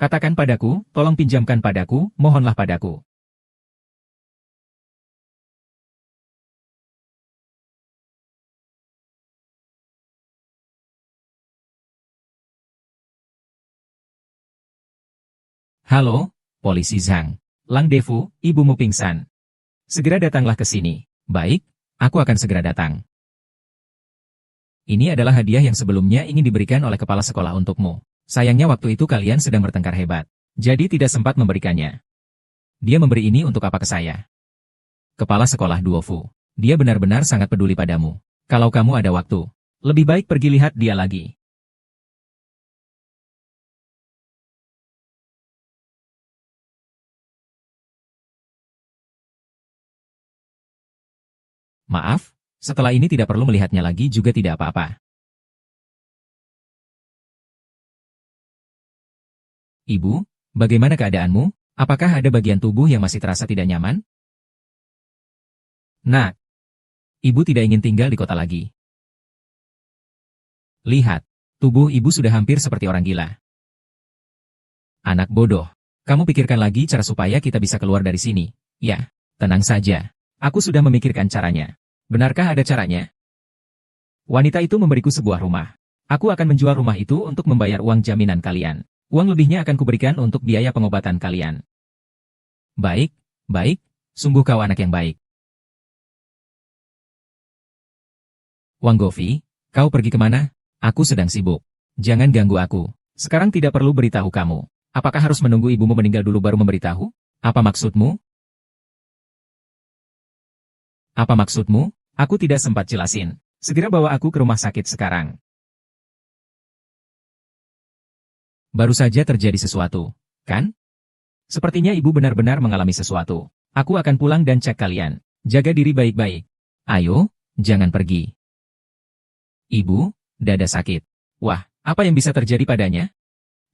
Katakan padaku, tolong pinjamkan padaku, mohonlah padaku. Halo, Polisi Zhang. Lang Defu, ibumu pingsan. Segera datanglah ke sini. Baik, aku akan segera datang. Ini adalah hadiah yang sebelumnya ingin diberikan oleh kepala sekolah untukmu. Sayangnya waktu itu kalian sedang bertengkar hebat. Jadi tidak sempat memberikannya. Dia memberi ini untuk apa ke saya? Kepala sekolah Duofu. Dia benar-benar sangat peduli padamu. Kalau kamu ada waktu, lebih baik pergi lihat dia lagi. Maaf, setelah ini tidak perlu melihatnya lagi juga tidak apa-apa. Ibu, bagaimana keadaanmu? Apakah ada bagian tubuh yang masih terasa tidak nyaman? Nak, ibu tidak ingin tinggal di kota lagi. Lihat, tubuh ibu sudah hampir seperti orang gila. Anak bodoh, kamu pikirkan lagi cara supaya kita bisa keluar dari sini. Ya, tenang saja. Aku sudah memikirkan caranya. Benarkah ada caranya? Wanita itu memberiku sebuah rumah. Aku akan menjual rumah itu untuk membayar uang jaminan kalian. Uang lebihnya akan kuberikan untuk biaya pengobatan kalian. Baik, baik, sungguh kau anak yang baik. Wang Gofi, kau pergi kemana? Aku sedang sibuk. Jangan ganggu aku. Sekarang tidak perlu beritahu kamu. Apakah harus menunggu ibumu meninggal dulu baru memberitahu? Apa maksudmu? Apa maksudmu? Aku tidak sempat jelasin. Segera bawa aku ke rumah sakit sekarang. Baru saja terjadi sesuatu, kan? Sepertinya ibu benar-benar mengalami sesuatu. Aku akan pulang dan cek kalian. Jaga diri baik-baik. Ayo, jangan pergi. Ibu, dada sakit. Wah, apa yang bisa terjadi padanya?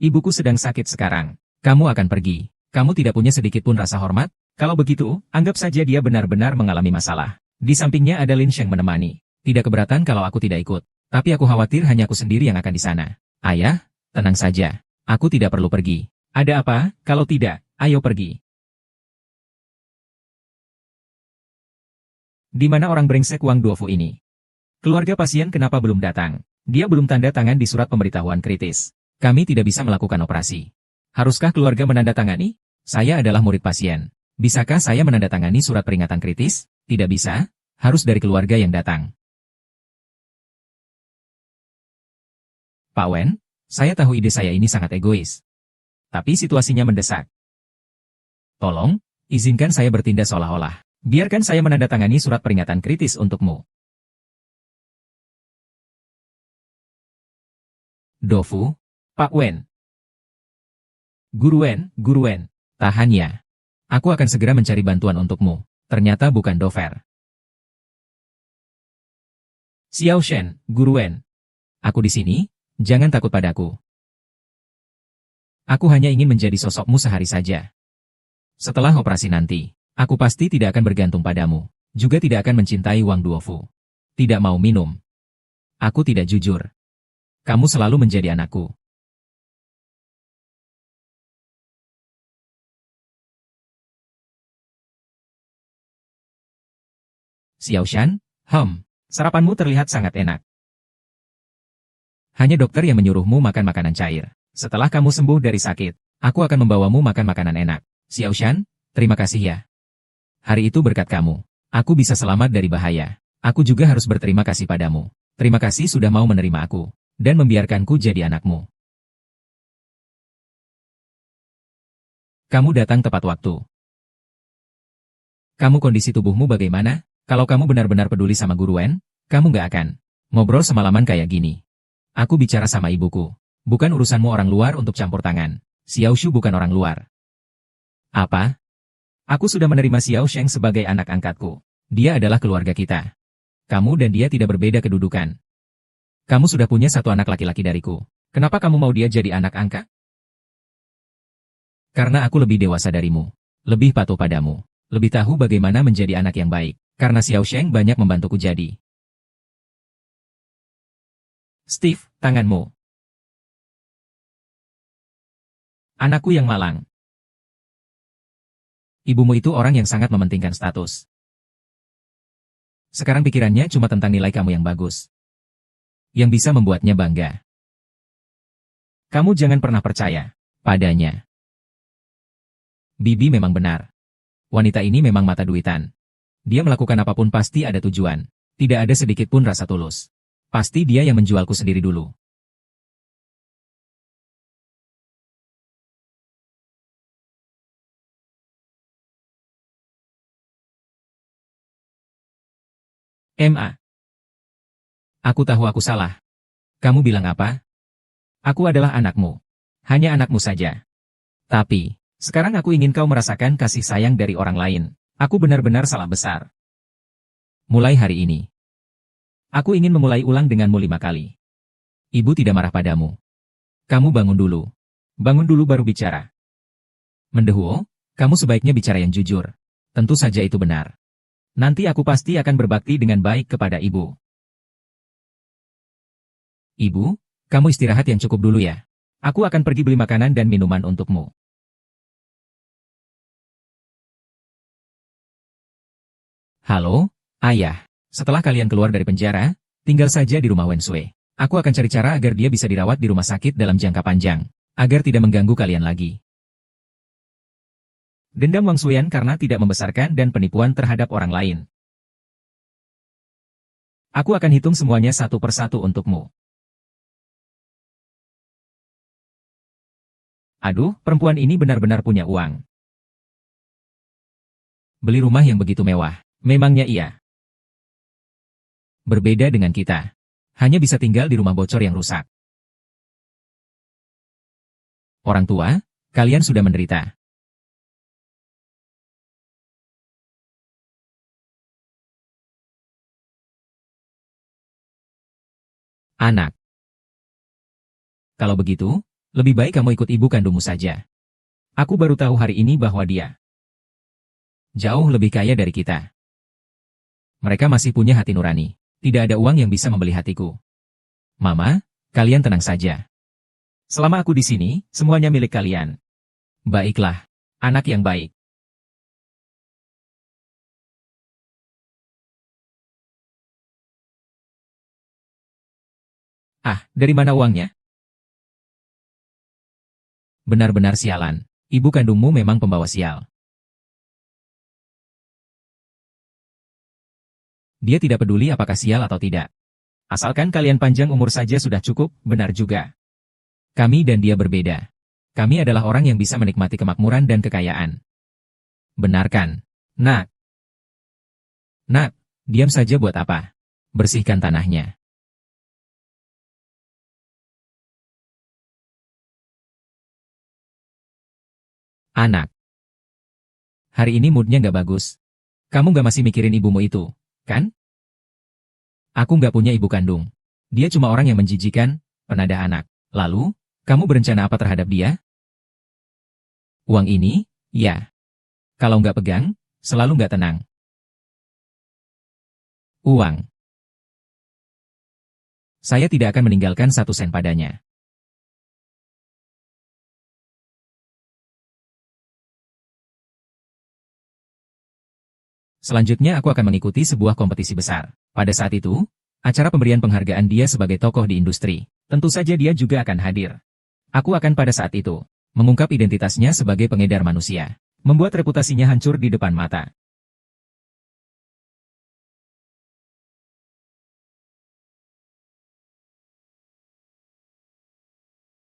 Ibuku sedang sakit sekarang. Kamu akan pergi. Kamu tidak punya sedikit pun rasa hormat? Kalau begitu, anggap saja dia benar-benar mengalami masalah. Di sampingnya ada Lin Sheng menemani. Tidak keberatan kalau aku tidak ikut. Tapi aku khawatir hanya aku sendiri yang akan di sana. Ayah, tenang saja. Aku tidak perlu pergi. Ada apa? Kalau tidak, ayo pergi. Di mana orang brengsek Wang Duofu ini? Keluarga pasien kenapa belum datang? Dia belum tanda tangan di surat pemberitahuan kritis. Kami tidak bisa melakukan operasi. Haruskah keluarga menandatangani? Saya adalah murid pasien. Bisakah saya menandatangani surat peringatan kritis? Tidak bisa. Harus dari keluarga yang datang. Pak Wen, saya tahu ide saya ini sangat egois. Tapi situasinya mendesak. Tolong, izinkan saya bertindak seolah-olah. Biarkan saya menandatangani surat peringatan kritis untukmu. Dofu, Pak Wen. Guru Wen, tahan ya. Aku akan segera mencari bantuan untukmu. Ternyata bukan Dover. Xiao Shen, Guru Wen. Aku di sini, jangan takut padaku. Aku hanya ingin menjadi sosokmu sehari saja. Setelah operasi nanti, aku pasti tidak akan bergantung padamu. Juga tidak akan mencintai Wang Duofu. Tidak mau minum. Aku tidak jujur. Kamu selalu menjadi anakku. Xiao Shan, sarapanmu terlihat sangat enak. Hanya dokter yang menyuruhmu makan makanan cair. Setelah kamu sembuh dari sakit, aku akan membawamu makan makanan enak. Xiao Shan, terima kasih ya. Hari itu berkat kamu, aku bisa selamat dari bahaya. Aku juga harus berterima kasih padamu. Terima kasih sudah mau menerima aku, dan membiarkanku jadi anakmu. Kamu datang tepat waktu. Kamu kondisi tubuhmu bagaimana? Kalau kamu benar-benar peduli sama Guru Wen, kamu gak akan ngobrol semalaman kayak gini. Aku bicara sama ibuku. Bukan urusanmu orang luar untuk campur tangan. Xiao Shu bukan orang luar. Apa? Aku sudah menerima Xiao Sheng sebagai anak angkatku. Dia adalah keluarga kita. Kamu dan dia tidak berbeda kedudukan. Kamu sudah punya satu anak laki-laki dariku. Kenapa kamu mau dia jadi anak angkat? Karena aku lebih dewasa darimu. Lebih patuh padamu. Lebih tahu bagaimana menjadi anak yang baik. Karena Xiao Sheng banyak membantuku jadi. Steve, tanganmu. Anakku yang malang. Ibumu itu orang yang sangat mementingkan status. Sekarang pikirannya cuma tentang nilai kamu yang bagus. Yang bisa membuatnya bangga. Kamu jangan pernah percaya padanya. Bibi memang benar. Wanita ini memang mata duitan. Dia melakukan apapun pasti ada tujuan. Tidak ada sedikit pun rasa tulus. Pasti dia yang menjualku sendiri dulu. Ma. Aku tahu aku salah. Kamu bilang apa? Aku adalah anakmu. Hanya anakmu saja. Tapi, sekarang aku ingin kau merasakan kasih sayang dari orang lain. Aku benar-benar salah besar. Mulai hari ini. Aku ingin memulai ulang denganmu 5 kali. Ibu tidak marah padamu. Kamu bangun dulu. Bangun dulu baru bicara. Mendehuo, kamu sebaiknya bicara yang jujur. Tentu saja itu benar. Nanti aku pasti akan berbakti dengan baik kepada ibu. Ibu, kamu istirahat yang cukup dulu ya. Aku akan pergi beli makanan dan minuman untukmu. Halo, ayah. Setelah kalian keluar dari penjara, tinggal saja di rumah Wen Sui. Aku akan cari cara agar dia bisa dirawat di rumah sakit dalam jangka panjang, agar tidak mengganggu kalian lagi. Dendam Wang Suyan karena tidak membesarkan dan penipuan terhadap orang lain. Aku akan hitung semuanya satu persatu untukmu. Aduh, perempuan ini benar-benar punya uang. Beli rumah yang begitu mewah. Memangnya iya. Berbeda dengan kita. Hanya bisa tinggal di rumah bocor yang rusak. Orang tua, kalian sudah menderita. Anak. Kalau begitu, lebih baik kamu ikut ibu kandungmu saja. Aku baru tahu hari ini bahwa dia jauh lebih kaya dari kita. Mereka masih punya hati nurani. Tidak ada uang yang bisa membeli hatiku. Mama, kalian tenang saja. Selama aku di sini, semuanya milik kalian. Baiklah, anak yang baik. Ah, dari mana uangnya? Benar-benar sialan. Ibu kandungmu memang pembawa sial. Dia tidak peduli apakah sial atau tidak. Asalkan kalian panjang umur saja sudah cukup, benar juga. Kami dan dia berbeda. Kami adalah orang yang bisa menikmati kemakmuran dan kekayaan. Benar kan? Nak. Nak, diam saja buat apa? Bersihkan tanahnya. Anak. Hari ini moodnya nggak bagus. Kamu nggak masih mikirin ibumu itu, kan? Aku nggak punya ibu kandung. Dia cuma orang yang menjijikan, penada anak. Lalu, kamu berencana apa terhadap dia? Uang ini? Ya. Kalau nggak pegang, selalu nggak tenang. Uang. Saya tidak akan meninggalkan 1 sen padanya. Selanjutnya aku akan mengikuti sebuah kompetisi besar. Pada saat itu, acara pemberian penghargaan dia sebagai tokoh di industri. Tentu saja dia juga akan hadir. Aku akan pada saat itu mengungkap identitasnya sebagai pengedar manusia. Membuat reputasinya hancur di depan mata.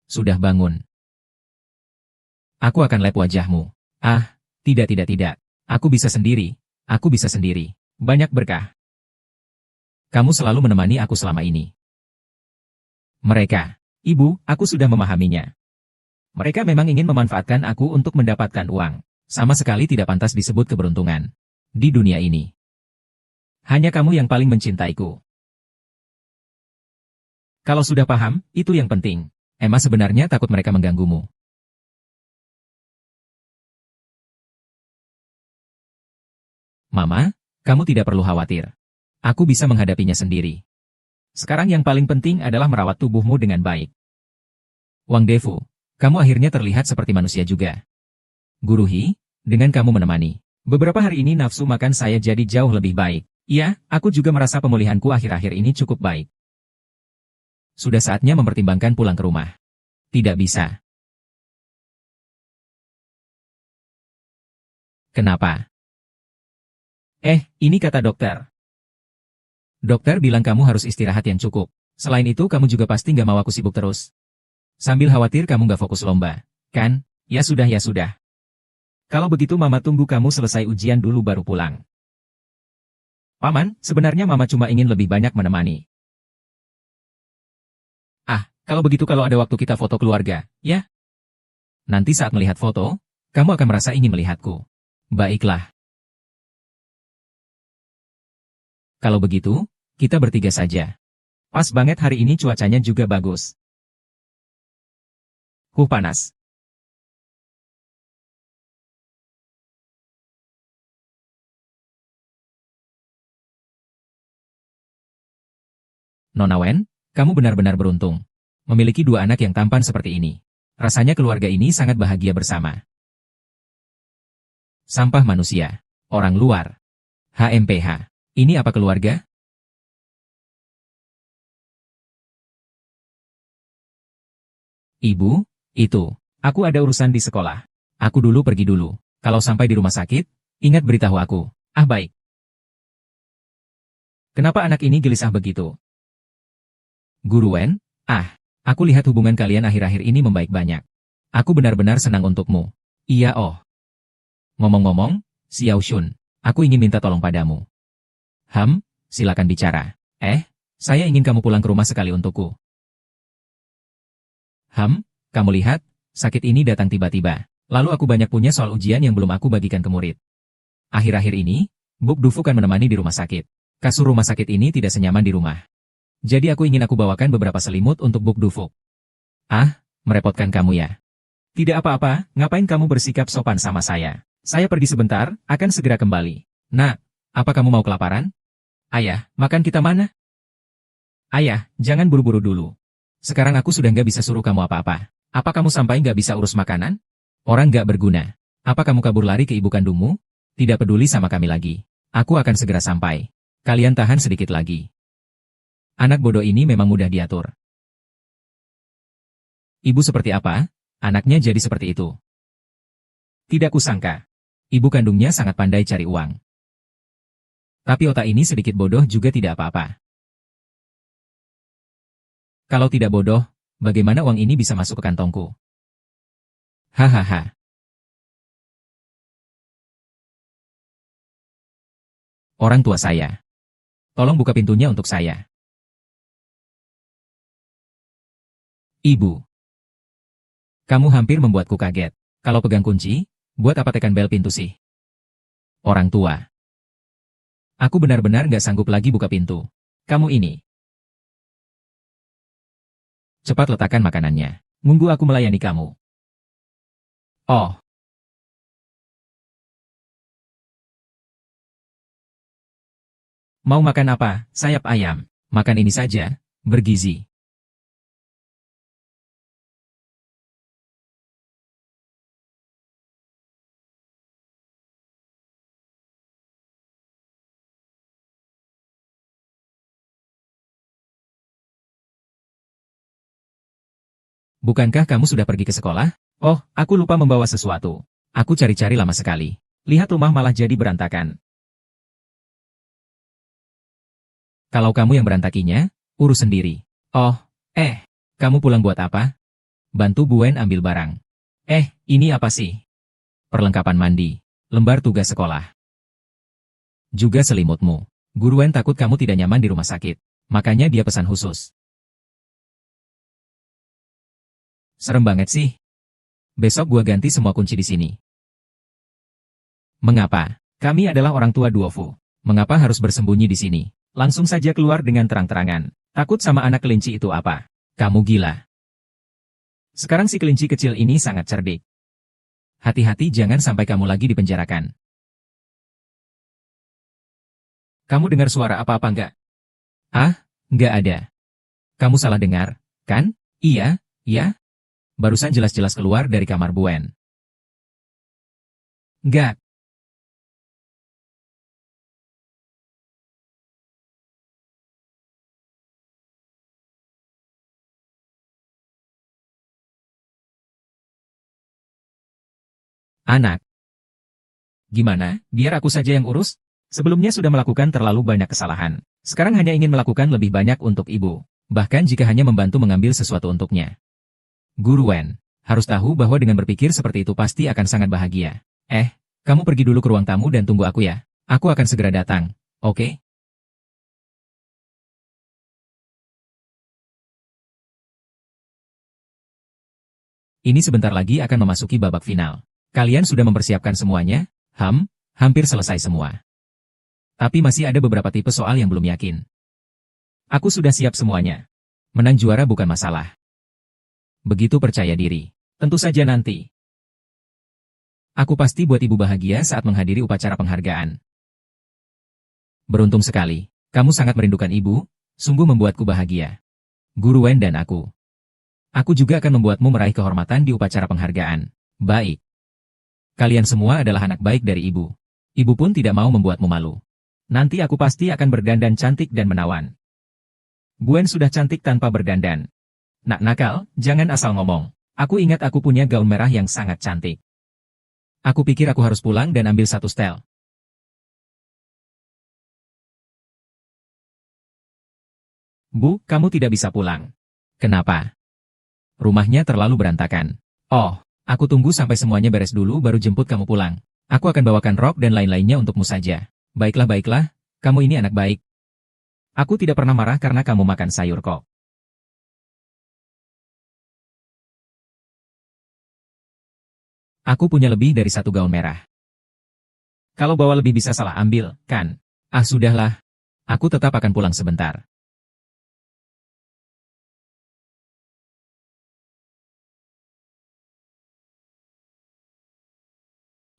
Sudah bangun. Aku akan lap wajahmu. Ah, tidak. Aku bisa sendiri. Aku bisa sendiri. Banyak berkah. Kamu selalu menemani aku selama ini. Mereka. Ibu, aku sudah memahaminya. Mereka memang ingin memanfaatkan aku untuk mendapatkan uang. Sama sekali tidak pantas disebut keberuntungan. Di dunia ini. Hanya kamu yang paling mencintaiku. Kalau sudah paham, itu yang penting. Emma sebenarnya takut mereka mengganggumu. Mama, kamu tidak perlu khawatir. Aku bisa menghadapinya sendiri. Sekarang yang paling penting adalah merawat tubuhmu dengan baik. Wang Defu, kamu akhirnya terlihat seperti manusia juga. Guru Hi, dengan kamu menemani. Beberapa hari ini nafsu makan saya jadi jauh lebih baik. Iya, aku juga merasa pemulihanku akhir-akhir ini cukup baik. Sudah saatnya mempertimbangkan pulang ke rumah. Tidak bisa. Kenapa? Ini kata dokter. Dokter bilang kamu harus istirahat yang cukup. Selain itu kamu juga pasti nggak mau aku sibuk terus. Sambil khawatir kamu nggak fokus lomba. Kan? Ya sudah. Kalau begitu mama tunggu kamu selesai ujian dulu baru pulang. Paman, sebenarnya mama cuma ingin lebih banyak menemani. Ah, kalau begitu kalau ada waktu kita foto keluarga, ya? Nanti saat melihat foto, kamu akan merasa ingin melihatku. Baiklah. Kalau begitu, kita bertiga saja. Pas banget hari ini cuacanya juga bagus. Panas. Nona Wen, kamu benar-benar beruntung. Memiliki 2 anak yang tampan seperti ini. Rasanya keluarga ini sangat bahagia bersama. Sampah manusia. Orang luar. HMPH. Ini apa keluarga? Ibu, itu. Aku ada urusan di sekolah. Aku dulu pergi dulu. Kalau sampai di rumah sakit, ingat beritahu aku. Ah baik. Kenapa anak ini gelisah begitu? Guru Wen, aku lihat hubungan kalian akhir-akhir ini membaik banyak. Aku benar-benar senang untukmu. Iya oh. Ngomong-ngomong, Xiao Shun, aku ingin minta tolong padamu. Silakan bicara. Saya ingin kamu pulang ke rumah sekali untukku. Kamu lihat, sakit ini datang tiba-tiba. Lalu aku banyak punya soal ujian yang belum aku bagikan ke murid. Akhir-akhir ini, Buk Dufu kan menemani di rumah sakit. Kasur rumah sakit ini tidak senyaman di rumah. Jadi aku ingin aku bawakan beberapa selimut untuk Buk Dufu. Merepotkan kamu ya. Tidak apa-apa, ngapain kamu bersikap sopan sama saya? Saya pergi sebentar, akan segera kembali. Nak, apa kamu mau kelaparan? Ayah, makan kita mana? Ayah, jangan buru-buru dulu. Sekarang aku sudah nggak bisa suruh kamu apa-apa. Apa kamu sampai nggak bisa urus makanan? Orang nggak berguna. Apa kamu kabur lari ke ibu kandungmu? Tidak peduli sama kami lagi. Aku akan segera sampai. Kalian tahan sedikit lagi. Anak bodoh ini memang mudah diatur. Ibu seperti apa? Anaknya jadi seperti itu. Tidak kusangka. Ibu kandungnya sangat pandai cari uang. Tapi otak ini sedikit bodoh juga tidak apa-apa. Kalau tidak bodoh, bagaimana uang ini bisa masuk ke kantongku? Hahaha. Orang tua saya. Tolong buka pintunya untuk saya. Ibu. Kamu hampir membuatku kaget. Kalau pegang kunci, buat apa tekan bel pintu sih? Orang tua. Aku benar-benar nggak sanggup lagi buka pintu. Kamu ini. Cepat letakkan makanannya. Nunggu aku melayani kamu. Oh. Mau makan apa? Sayap ayam. Makan ini saja. Bergizi. Bukankah kamu sudah pergi ke sekolah? Oh, aku lupa membawa sesuatu. Aku cari-cari lama sekali. Lihat rumah malah jadi berantakan. Kalau kamu yang berantakinya, urus sendiri. Oh, kamu pulang buat apa? Bantu Buen ambil barang. Ini apa sih? Perlengkapan mandi, lembar tugas sekolah. Juga selimutmu. Guruen takut kamu tidak nyaman di rumah sakit. Makanya dia pesan khusus. Serem banget sih. Besok gua ganti semua kunci di sini. Mengapa? Kami adalah orang tua Duofu. Mengapa harus bersembunyi di sini? Langsung saja keluar dengan terang-terangan. Takut sama anak kelinci itu apa? Kamu gila. Sekarang si kelinci kecil ini sangat cerdik. Hati-hati jangan sampai kamu lagi dipenjarakan. Kamu dengar suara apa-apa enggak? Ah, enggak ada. Kamu salah dengar, kan? Iya, ya. Barusan jelas-jelas keluar dari kamar Buen. Enggak. Anak. Gimana, biar aku saja yang urus? Sebelumnya sudah melakukan terlalu banyak kesalahan. Sekarang hanya ingin melakukan lebih banyak untuk ibu. Bahkan jika hanya membantu mengambil sesuatu untuknya. Guru Wen, harus tahu bahwa dengan berpikir seperti itu pasti akan sangat bahagia. Kamu pergi dulu ke ruang tamu dan tunggu aku ya. Aku akan segera datang, oke? Ini sebentar lagi akan memasuki babak final. Kalian sudah mempersiapkan semuanya? Hampir selesai semua. Tapi masih ada beberapa tipe soal yang belum yakin. Aku sudah siap semuanya. Menang juara bukan masalah. Begitu percaya diri. Tentu saja nanti. Aku pasti buat ibu bahagia saat menghadiri upacara penghargaan. Beruntung sekali. Kamu sangat merindukan ibu, sungguh membuatku bahagia. Guru Wen dan aku. Aku juga akan membuatmu meraih kehormatan di upacara penghargaan. Baik. Kalian semua adalah anak baik dari ibu. Ibu pun tidak mau membuatmu malu. Nanti aku pasti akan berdandan cantik dan menawan. Buen sudah cantik tanpa berdandan. Nak nakal, jangan asal ngomong. Aku ingat aku punya gaun merah yang sangat cantik. Aku pikir aku harus pulang dan ambil satu setel. Bu, kamu tidak bisa pulang. Kenapa? Rumahnya terlalu berantakan. Oh, aku tunggu sampai semuanya beres dulu baru jemput kamu pulang. Aku akan bawakan rok dan lain-lainnya untukmu saja. Baiklah, kamu ini anak baik. Aku tidak pernah marah karena kamu makan sayur kok. Aku punya lebih dari satu gaun merah. Kalau bawa lebih bisa salah ambil, kan? Ah sudahlah. Aku tetap akan pulang sebentar.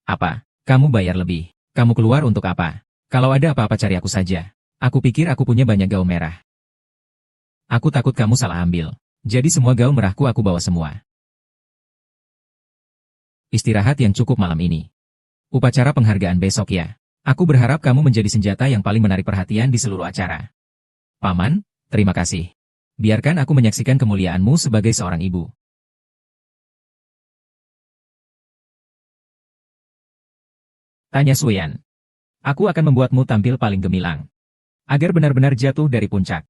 Apa? Kamu bayar lebih. Kamu keluar untuk apa? Kalau ada apa-apa cari aku saja. Aku pikir aku punya banyak gaun merah. Aku takut kamu salah ambil. Jadi semua gaun merahku aku bawa semua. Istirahat yang cukup malam ini. Upacara penghargaan besok ya. Aku berharap kamu menjadi senjata yang paling menarik perhatian di seluruh acara. Paman, terima kasih. Biarkan aku menyaksikan kemuliaanmu sebagai seorang ibu. Tanya Suyan. Aku akan membuatmu tampil paling gemilang. Agar benar-benar jatuh dari puncak.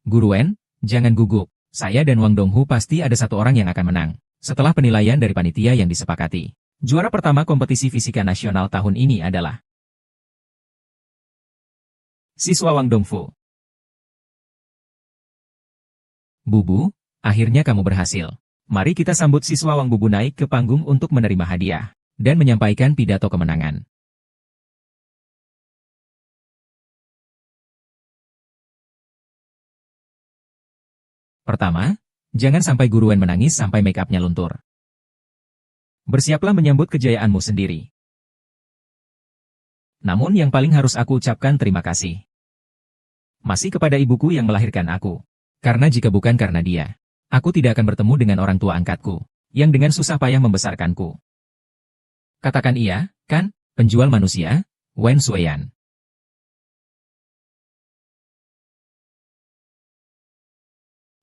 Guru Wen, jangan gugup. Saya dan Wang Donghu pasti ada satu orang yang akan menang. Setelah penilaian dari panitia yang disepakati. Juara pertama kompetisi fisika nasional tahun ini adalah siswa Wang Dongfu. Bubu, akhirnya kamu berhasil. Mari kita sambut siswa Wang Bubu naik ke panggung untuk menerima hadiah dan menyampaikan pidato kemenangan. Pertama, jangan sampai Guru Wen menangis sampai make-up-nya luntur. Bersiaplah menyambut kejayaanmu sendiri. Namun yang paling harus aku ucapkan terima kasih. Masih kepada ibuku yang melahirkan aku. Karena jika bukan karena dia, aku tidak akan bertemu dengan orang tua angkatku, yang dengan susah payah membesarkanku. Katakan iya, kan, penjual manusia, Wen Suyan.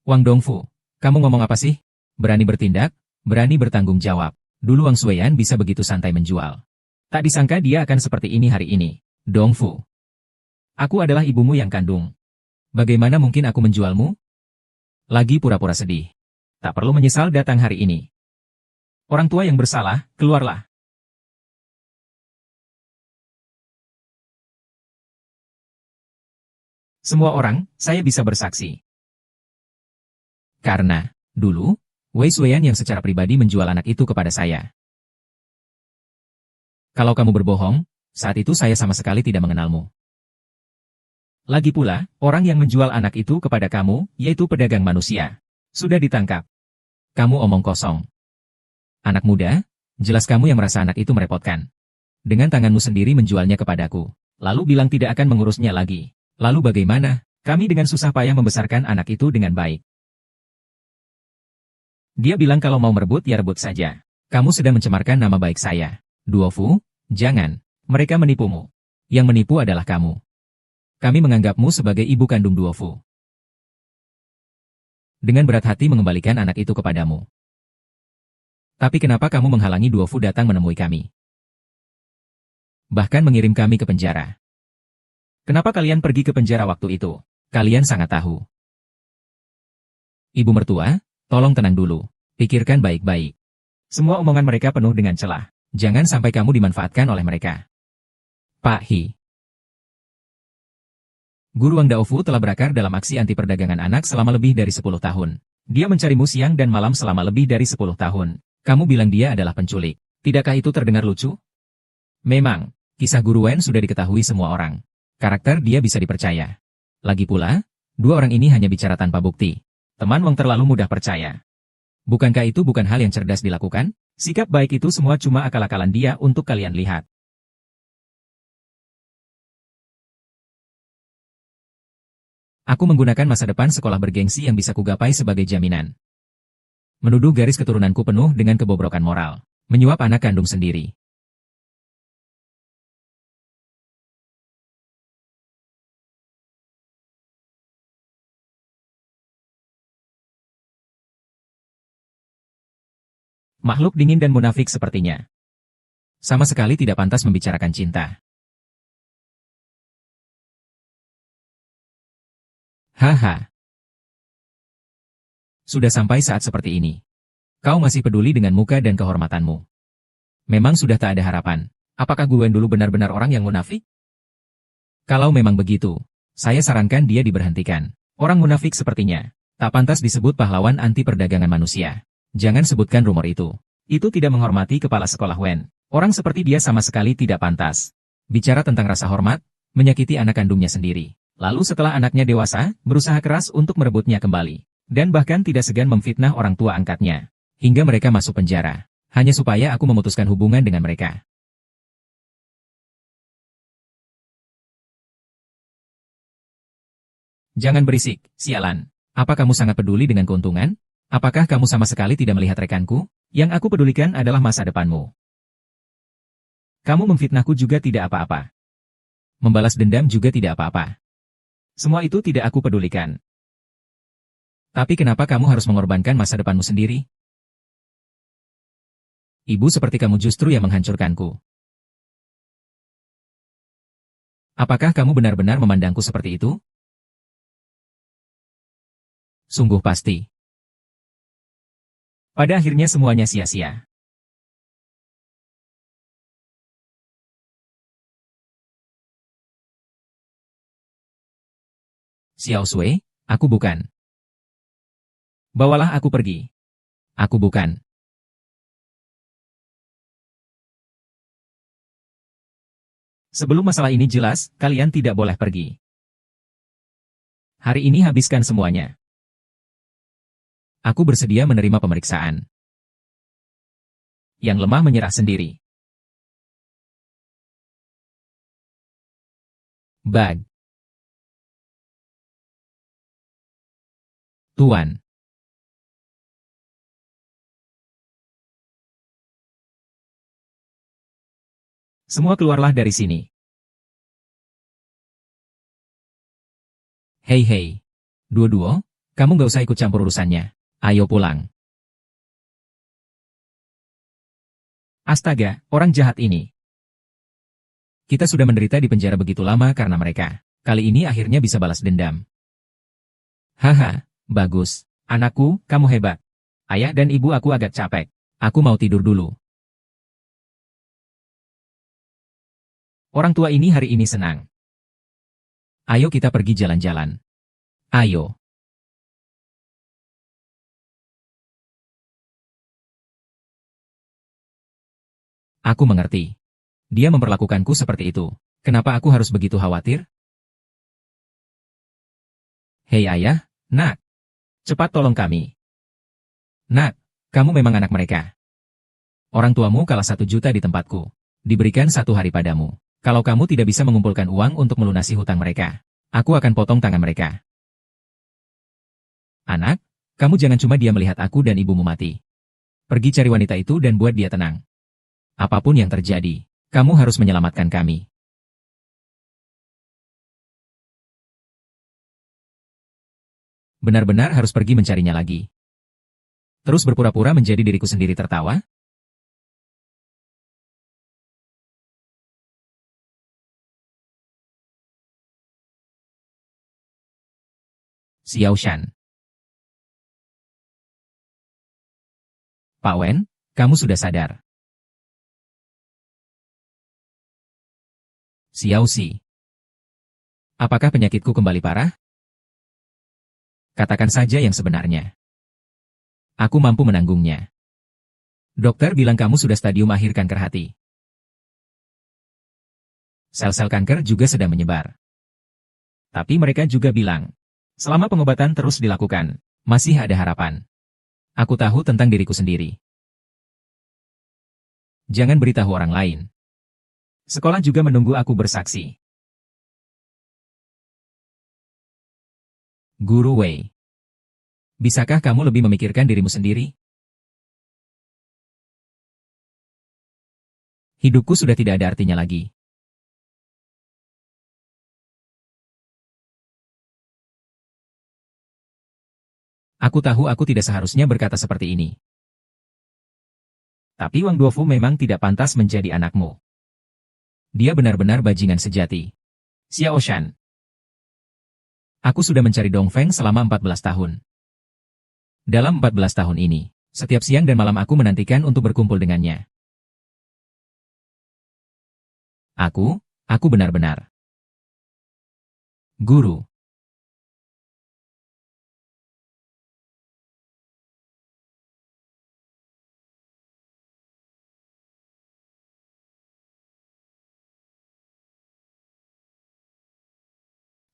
Wang Dongfu, kamu ngomong apa sih? Berani bertindak, berani bertanggung jawab. Dulu Wang Suyan bisa begitu santai menjual. Tak disangka dia akan seperti ini hari ini. Dongfu. Aku adalah ibumu yang kandung. Bagaimana mungkin aku menjualmu? Lagi pura-pura sedih. Tak perlu menyesal datang hari ini. Orang tua yang bersalah, keluarlah. Semua orang, saya bisa bersaksi. Karena, dulu, Wei Suyan yang secara pribadi menjual anak itu kepada saya. Kalau kamu berbohong, saat itu saya sama sekali tidak mengenalmu. Lagi pula, orang yang menjual anak itu kepada kamu, yaitu pedagang manusia, sudah ditangkap. Kamu omong kosong. Anak muda, jelas kamu yang merasa anak itu merepotkan. Dengan tanganmu sendiri menjualnya kepadaku, lalu bilang tidak akan mengurusnya lagi. Lalu bagaimana? Kami dengan susah payah membesarkan anak itu dengan baik. Dia bilang kalau mau merebut ya rebut saja. Kamu sedang mencemarkan nama baik saya. Duofu, jangan. Mereka menipumu. Yang menipu adalah kamu. Kami menganggapmu sebagai ibu kandung Duofu. Dengan berat hati mengembalikan anak itu kepadamu. Tapi kenapa kamu menghalangi Duofu datang menemui kami? Bahkan mengirim kami ke penjara. Kenapa kalian pergi ke penjara waktu itu? Kalian sangat tahu. Ibu mertua, tolong tenang dulu. Pikirkan baik-baik. Semua omongan mereka penuh dengan celah. Jangan sampai kamu dimanfaatkan oleh mereka. Pak Hi. Guru Wang Daofu telah berakar dalam aksi anti perdagangan anak selama lebih dari 10 tahun. Dia mencarimu siang dan malam selama lebih dari 10 tahun. Kamu bilang dia adalah penculik. Tidakkah itu terdengar lucu? Memang, kisah Guru Wen sudah diketahui semua orang. Karakter dia bisa dipercaya. Lagi pula, dua orang ini hanya bicara tanpa bukti. Teman Wang terlalu mudah percaya. Bukankah itu bukan hal yang cerdas dilakukan? Sikap baik itu semua cuma akal-akalan dia untuk kalian lihat. Aku menggunakan masa depan sekolah bergengsi yang bisa kugapai sebagai jaminan. Menuduh garis keturunanku penuh dengan kebobrokan moral. Menyuap anak kandung sendiri. Makhluk dingin dan munafik sepertinya. Sama sekali tidak pantas membicarakan cinta. Haha. Sudah sampai saat seperti ini. Kau masih peduli dengan muka dan kehormatanmu. Memang sudah tak ada harapan. Apakah Guen dulu benar-benar orang yang munafik? Kalau memang begitu, saya sarankan dia diberhentikan. Orang munafik sepertinya tak pantas disebut pahlawan anti perdagangan manusia. Jangan sebutkan rumor itu. Itu tidak menghormati kepala sekolah Wen. Orang seperti dia sama sekali tidak pantas. Bicara tentang rasa hormat, menyakiti anak kandungnya sendiri. Lalu setelah anaknya dewasa, berusaha keras untuk merebutnya kembali. Dan bahkan tidak segan memfitnah orang tua angkatnya. Hingga mereka masuk penjara. Hanya supaya aku memutuskan hubungan dengan mereka. Jangan berisik, sialan. Apa kamu sangat peduli dengan keuntungan? Apakah kamu sama sekali tidak melihat rekanku? Yang aku pedulikan adalah masa depanmu. Kamu memfitnahku juga tidak apa-apa. Membalas dendam juga tidak apa-apa. Semua itu tidak aku pedulikan. Tapi kenapa kamu harus mengorbankan masa depanmu sendiri? Ibu seperti kamu justru yang menghancurkanku. Apakah kamu benar-benar memandangku seperti itu? Sungguh pasti. Pada akhirnya semuanya sia-sia. Xiao Sui, aku bukan. Bawalah aku pergi. Aku bukan. Sebelum masalah ini jelas, kalian tidak boleh pergi. Hari ini habiskan semuanya. Aku bersedia menerima pemeriksaan. Yang lemah menyerah sendiri. Bag. Tuan. Semua keluarlah dari sini. Hei hei. Duo-duo, kamu gak usah ikut campur urusannya. Ayo pulang. Astaga, orang jahat ini. Kita sudah menderita di penjara begitu lama karena mereka. Kali ini akhirnya bisa balas dendam. Haha, bagus. Anakku, kamu hebat. Ayah dan ibu aku agak capek. Aku mau tidur dulu. Orang tua ini hari ini senang. Ayo kita pergi jalan-jalan. Ayo. Aku mengerti. Dia memperlakukanku seperti itu. Kenapa aku harus begitu khawatir? Hei ayah, nak. Cepat tolong kami. Nak, kamu memang anak mereka. Orang tuamu kalah 1 juta di tempatku. Diberikan 1 hari padamu. Kalau kamu tidak bisa mengumpulkan uang untuk melunasi hutang mereka, aku akan potong tangan mereka. Anak, kamu jangan cuma diam melihat aku dan ibumu mati. Pergi cari wanita itu dan buat dia tenang. Apapun yang terjadi, kamu harus menyelamatkan kami. Benar-benar harus pergi mencarinya lagi. Terus berpura-pura menjadi diriku sendiri tertawa? Xiao Shan. Pak Wen, kamu sudah sadar. Xiao Si. Apakah penyakitku kembali parah? Katakan saja yang sebenarnya. Aku mampu menanggungnya. Dokter bilang kamu sudah stadium akhir kanker hati. Sel-sel kanker juga sedang menyebar. Tapi mereka juga bilang, selama pengobatan terus dilakukan, masih ada harapan. Aku tahu tentang diriku sendiri. Jangan beritahu orang lain. Sekolah juga menunggu aku bersaksi. Guru Wei. Bisakah kamu lebih memikirkan dirimu sendiri? Hidupku sudah tidak ada artinya lagi. Aku tahu aku tidak seharusnya berkata seperti ini. Tapi Wang Duofu memang tidak pantas menjadi anakmu. Dia benar-benar bajingan sejati. Xiao Shan. Aku sudah mencari Dongfeng selama 14 tahun. Dalam 14 tahun ini, setiap siang dan malam aku menantikan untuk berkumpul dengannya. Aku benar-benar. Guru.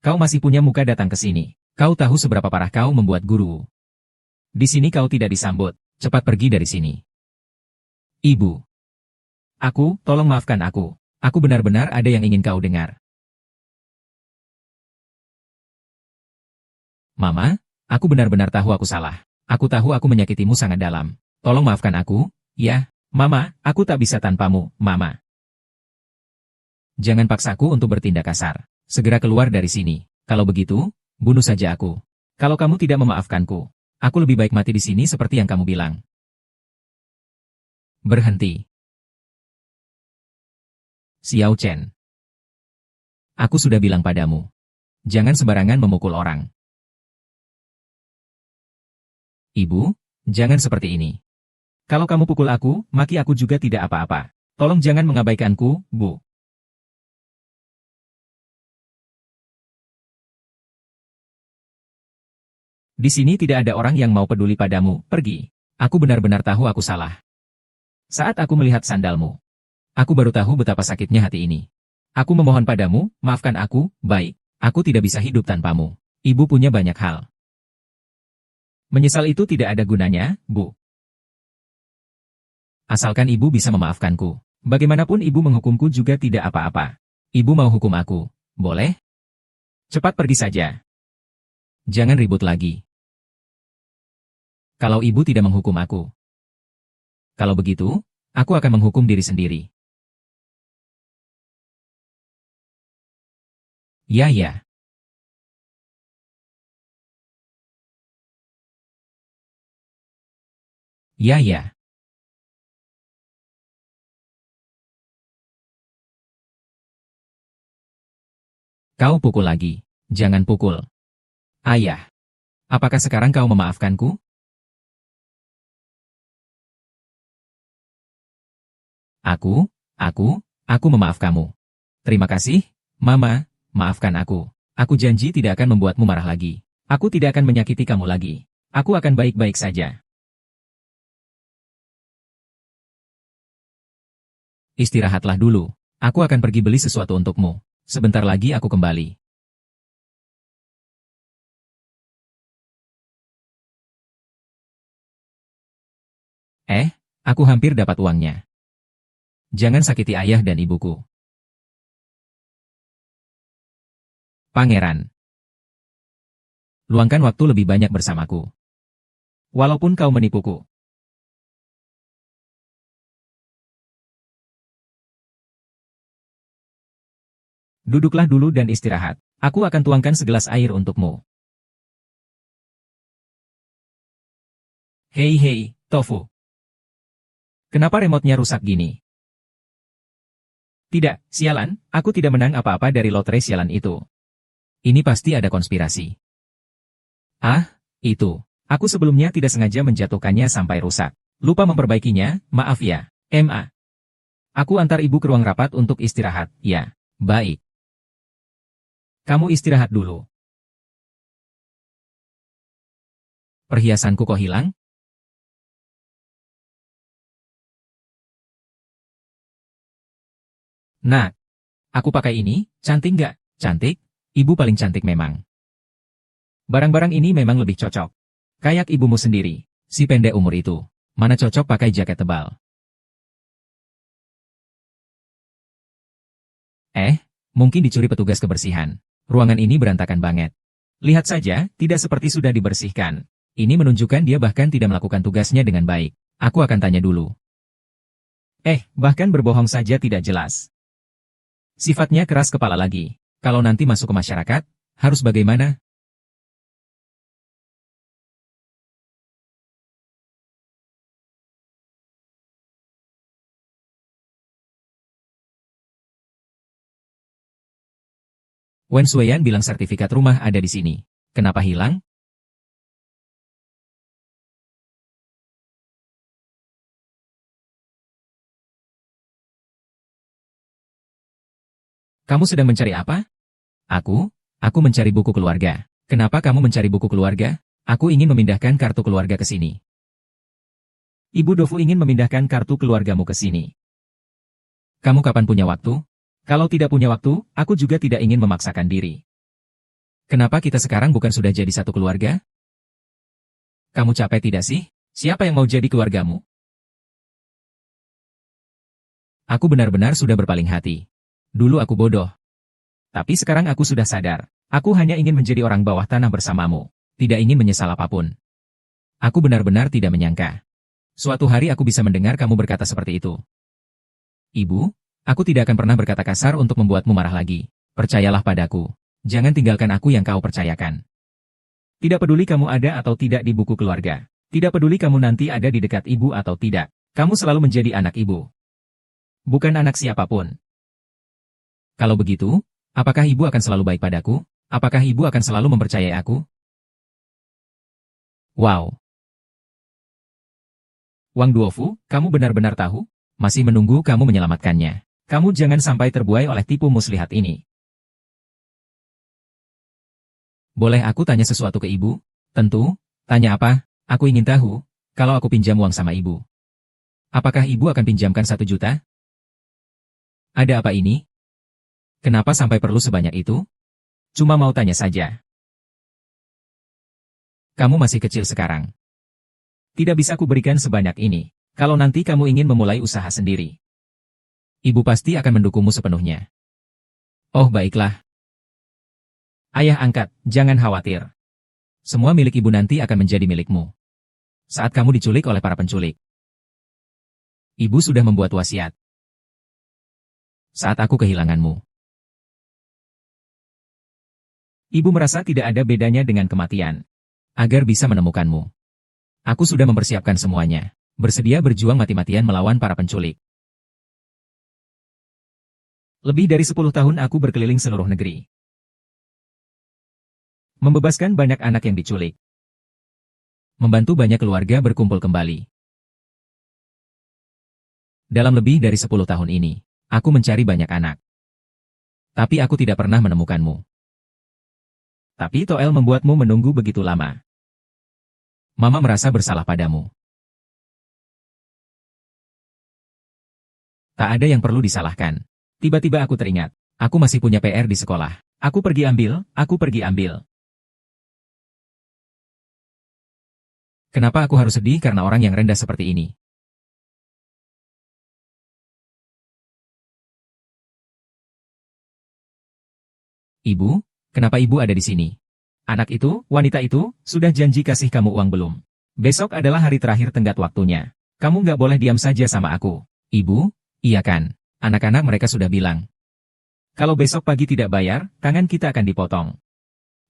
Kau masih punya muka datang ke sini. Kau tahu seberapa parah kau membuat guru. Di sini kau tidak disambut. Cepat pergi dari sini. Ibu. Tolong maafkan aku. Aku benar-benar ada yang ingin kau dengar. Mama, aku benar-benar tahu aku salah. Aku tahu aku menyakitimu sangat dalam. Tolong maafkan aku, ya. Mama, aku tak bisa tanpamu, Mama. Jangan paksaku untuk bertindak kasar. Segera keluar dari sini. Kalau begitu, bunuh saja aku. Kalau kamu tidak memaafkanku, aku lebih baik mati di sini seperti yang kamu bilang. Berhenti. Xiao Chen. Aku sudah bilang padamu. Jangan sembarangan memukul orang. Ibu, jangan seperti ini. Kalau kamu pukul aku, maki aku juga tidak apa-apa. Tolong jangan mengabaikanku, Bu. Di sini tidak ada orang yang mau peduli padamu, pergi. Aku benar-benar tahu aku salah. Saat aku melihat sandalmu, aku baru tahu betapa sakitnya hati ini. Aku memohon padamu, maafkan aku, baik. Aku tidak bisa hidup tanpamu. Ibu punya banyak hal. Menyesal itu tidak ada gunanya, Bu. Asalkan ibu bisa memaafkanku. Bagaimanapun ibu menghukumku juga tidak apa-apa. Ibu mau hukum aku, boleh? Cepat pergi saja. Jangan ribut lagi. Kalau ibu tidak menghukum aku. Kalau begitu, aku akan menghukum diri sendiri. Ya, ya. Ya, ya. Kau pukul lagi. Jangan pukul. Ayah. Apakah sekarang kau memaafkanku? Aku memaaf kamu. Terima kasih, Mama, maafkan aku. Aku janji tidak akan membuatmu marah lagi. Aku tidak akan menyakiti kamu lagi. Aku akan baik-baik saja. Istirahatlah dulu. Aku akan pergi beli sesuatu untukmu. Sebentar lagi aku kembali. Aku hampir dapat uangnya. Jangan sakiti ayah dan ibuku. Pangeran. Luangkan waktu lebih banyak bersamaku. Walaupun kau menipuku. Duduklah dulu dan istirahat. Aku akan tuangkan segelas air untukmu. Hei hei, Tofu. Kenapa remote-nya rusak gini? Tidak, sialan, aku tidak menang apa-apa dari lotre sialan itu. Ini pasti ada konspirasi. Ah, itu. Aku sebelumnya tidak sengaja menjatuhkannya sampai rusak. Lupa memperbaikinya, maaf ya, MA. Aku antar ibu ke ruang rapat untuk istirahat, ya. Baik. Kamu istirahat dulu. Perhiasanku kok hilang? Nah, aku pakai ini, cantik nggak? Cantik? Ibu paling cantik memang. Barang-barang ini memang lebih cocok. Kayak ibumu sendiri, si pendek umur itu. Mana cocok pakai jaket tebal? Mungkin dicuri petugas kebersihan. Ruangan ini berantakan banget. Lihat saja, tidak seperti sudah dibersihkan. Ini menunjukkan dia bahkan tidak melakukan tugasnya dengan baik. Aku akan tanya dulu. Bahkan berbohong saja tidak jelas. Sifatnya keras kepala lagi. Kalau nanti masuk ke masyarakat, harus bagaimana? Wen Shuyan bilang sertifikat rumah ada di sini. Kenapa hilang? Kamu sedang mencari apa? Aku mencari buku keluarga. Kenapa kamu mencari buku keluarga? Aku ingin memindahkan kartu keluarga ke sini. Ibu Dofu ingin memindahkan kartu keluargamu ke sini. Kamu kapan punya waktu? Kalau tidak punya waktu, aku juga tidak ingin memaksakan diri. Kenapa kita sekarang bukan sudah jadi satu keluarga? Kamu capek tidak sih? Siapa yang mau jadi keluargamu? Aku benar-benar sudah berpaling hati. Dulu aku bodoh. Tapi sekarang aku sudah sadar. Aku hanya ingin menjadi orang bawah tanah bersamamu. tidak ingin menyesal apapun. Aku benar-benar tidak menyangka. Suatu hari aku bisa mendengar kamu berkata seperti itu. Ibu, aku tidak akan pernah berkata kasar untuk membuatmu marah lagi. Percayalah padaku. Jangan tinggalkan aku yang kau percayakan. Tidak peduli kamu ada atau tidak di buku keluarga. Tidak peduli kamu nanti ada di dekat ibu atau tidak. Kamu selalu menjadi anak ibu. Bukan anak siapapun. Kalau begitu, apakah ibu akan selalu baik padaku? Apakah ibu akan selalu mempercayai aku? Wow. Wang Duofu, kamu benar-benar tahu? Masih menunggu kamu menyelamatkannya. Kamu jangan sampai terbuai oleh tipu muslihat ini. Boleh aku tanya sesuatu ke ibu? Tentu. Tanya apa? Aku ingin tahu, kalau aku pinjam uang sama ibu. Apakah ibu akan pinjamkan 1 juta? Ada apa ini? Kenapa sampai perlu sebanyak itu? Cuma mau tanya saja. Kamu masih kecil sekarang. Tidak bisa kuberikan sebanyak ini. Kalau nanti kamu ingin memulai usaha sendiri. Ibu pasti akan mendukungmu sepenuhnya. Oh baiklah. Ayah angkat, jangan khawatir. Semua milik ibu nanti akan menjadi milikmu. Saat kamu diculik oleh para penculik. Ibu sudah membuat wasiat. Saat aku kehilanganmu. Ibu merasa tidak ada bedanya dengan kematian. Agar bisa menemukanmu. Aku sudah mempersiapkan semuanya. Bersedia berjuang mati-matian melawan para penculik. Lebih dari 10 tahun aku berkeliling seluruh negeri. Membebaskan banyak anak yang diculik. Membantu banyak keluarga berkumpul kembali. Dalam lebih dari 10 tahun ini, aku mencari banyak anak. Tapi aku tidak pernah menemukanmu. Tapi Toel membuatmu menunggu begitu lama. Mama merasa bersalah padamu. Tak ada yang perlu disalahkan. Tiba-tiba aku teringat, aku masih punya PR di sekolah. Aku pergi ambil. Kenapa aku harus sedih karena orang yang rendah seperti ini? Ibu, kenapa ibu ada di sini? Anak itu, wanita itu, sudah janji kasih kamu uang belum? Besok adalah hari terakhir tenggat waktunya. Kamu nggak boleh diam saja sama aku. Ibu, iya kan? Anak-anak mereka sudah bilang. Kalau besok pagi tidak bayar, tangan kita akan dipotong.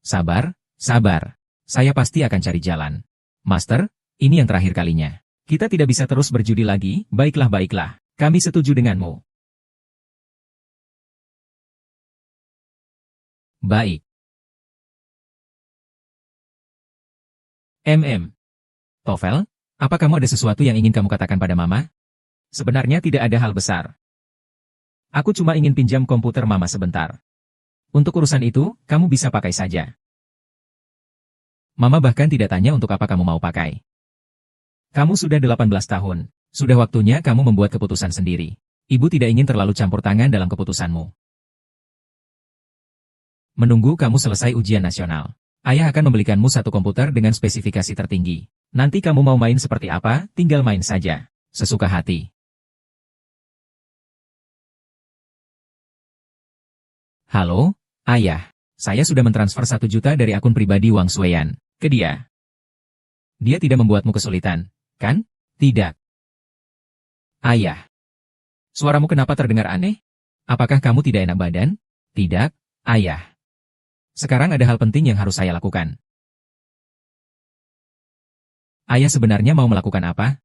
Sabar, sabar. Saya pasti akan cari jalan. Master, ini yang terakhir kalinya. Kita tidak bisa terus berjudi lagi, baiklah. Kami setuju denganmu. Baik. Tovel, apa kamu ada sesuatu yang ingin kamu katakan pada Mama? Sebenarnya tidak ada hal besar. Aku cuma ingin pinjam komputer Mama sebentar. Untuk urusan itu, kamu bisa pakai saja. Mama bahkan tidak tanya untuk apa kamu mau pakai. Kamu sudah 18 tahun. Sudah waktunya kamu membuat keputusan sendiri. Ibu tidak ingin terlalu campur tangan dalam keputusanmu. Menunggu kamu selesai ujian nasional. Ayah akan membelikanmu 1 komputer dengan spesifikasi tertinggi. Nanti kamu mau main seperti apa, tinggal main saja. Sesuka hati. Halo, Ayah. Saya sudah mentransfer 1 juta dari akun pribadi Wang Shuyan ke dia. Dia tidak membuatmu kesulitan, kan? Tidak. Ayah. Suaramu kenapa terdengar aneh? Apakah kamu tidak enak badan? Tidak, Ayah. Sekarang ada hal penting yang harus saya lakukan. Ayah sebenarnya mau melakukan apa?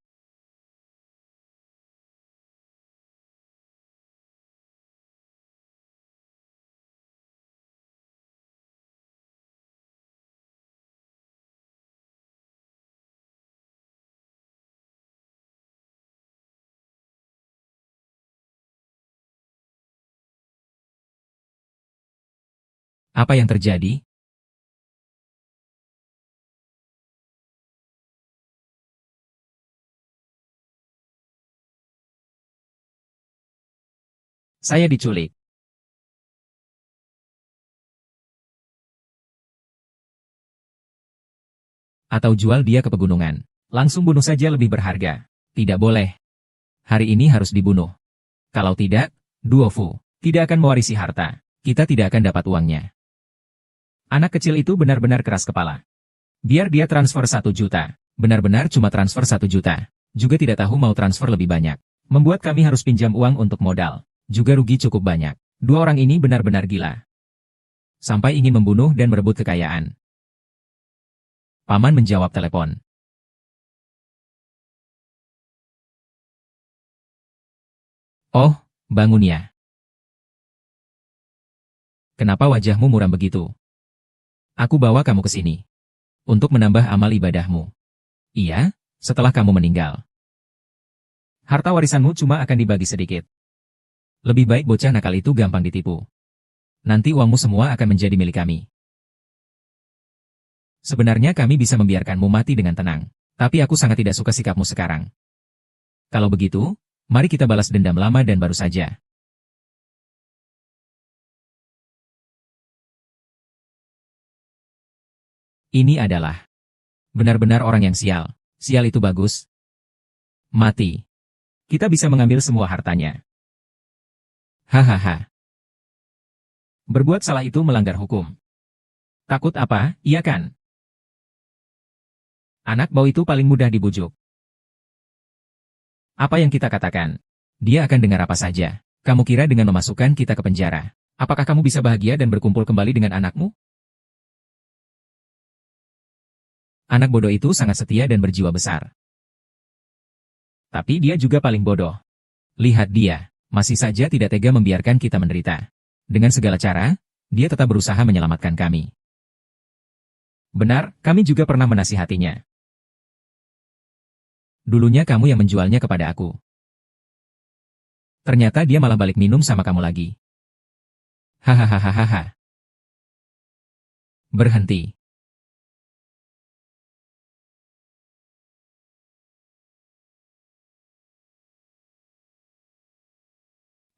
Apa yang terjadi? Saya diculik. Atau jual dia ke pegunungan. Langsung bunuh saja lebih berharga. Tidak boleh. Hari ini harus dibunuh. Kalau tidak, Duofu tidak akan mewarisi harta. Kita tidak akan dapat uangnya. Anak kecil itu benar-benar keras kepala. Biar dia transfer 1 juta. Benar-benar cuma transfer 1 juta. Juga tidak tahu mau transfer lebih banyak. Membuat kami harus pinjam uang untuk modal. Juga rugi cukup banyak. Dua orang ini benar-benar gila. Sampai ingin membunuh dan merebut kekayaan. Paman menjawab telepon. Oh, bangun ya. Kenapa wajahmu muram begitu? Aku bawa kamu ke sini. Untuk menambah amal ibadahmu. Iya, setelah kamu meninggal. Harta warisanmu cuma akan dibagi sedikit. Lebih baik bocah nakal itu gampang ditipu. Nanti uangmu semua akan menjadi milik kami. Sebenarnya kami bisa membiarkanmu mati dengan tenang. Tapi aku sangat tidak suka sikapmu sekarang. Kalau begitu, mari kita balas dendam lama dan baru saja. Ini adalah benar-benar orang yang sial. Sial itu bagus. Mati. Kita bisa mengambil semua hartanya. Hahaha. Berbuat salah itu melanggar hukum. Takut apa, iya kan? Anak bau itu paling mudah dibujuk. Apa yang kita katakan? Dia akan dengar apa saja. Kamu kira dengan memasukkan kita ke penjara, apakah kamu bisa bahagia dan berkumpul kembali dengan anakmu? Anak bodoh itu sangat setia dan berjiwa besar. Tapi dia juga paling bodoh. Lihat dia, masih saja tidak tega membiarkan kita menderita. Dengan segala cara, dia tetap berusaha menyelamatkan kami. Benar, kami juga pernah menasihatinya. Dulunya kamu yang menjualnya kepada aku. Ternyata dia malah balik minum sama kamu lagi. Hahaha. Berhenti.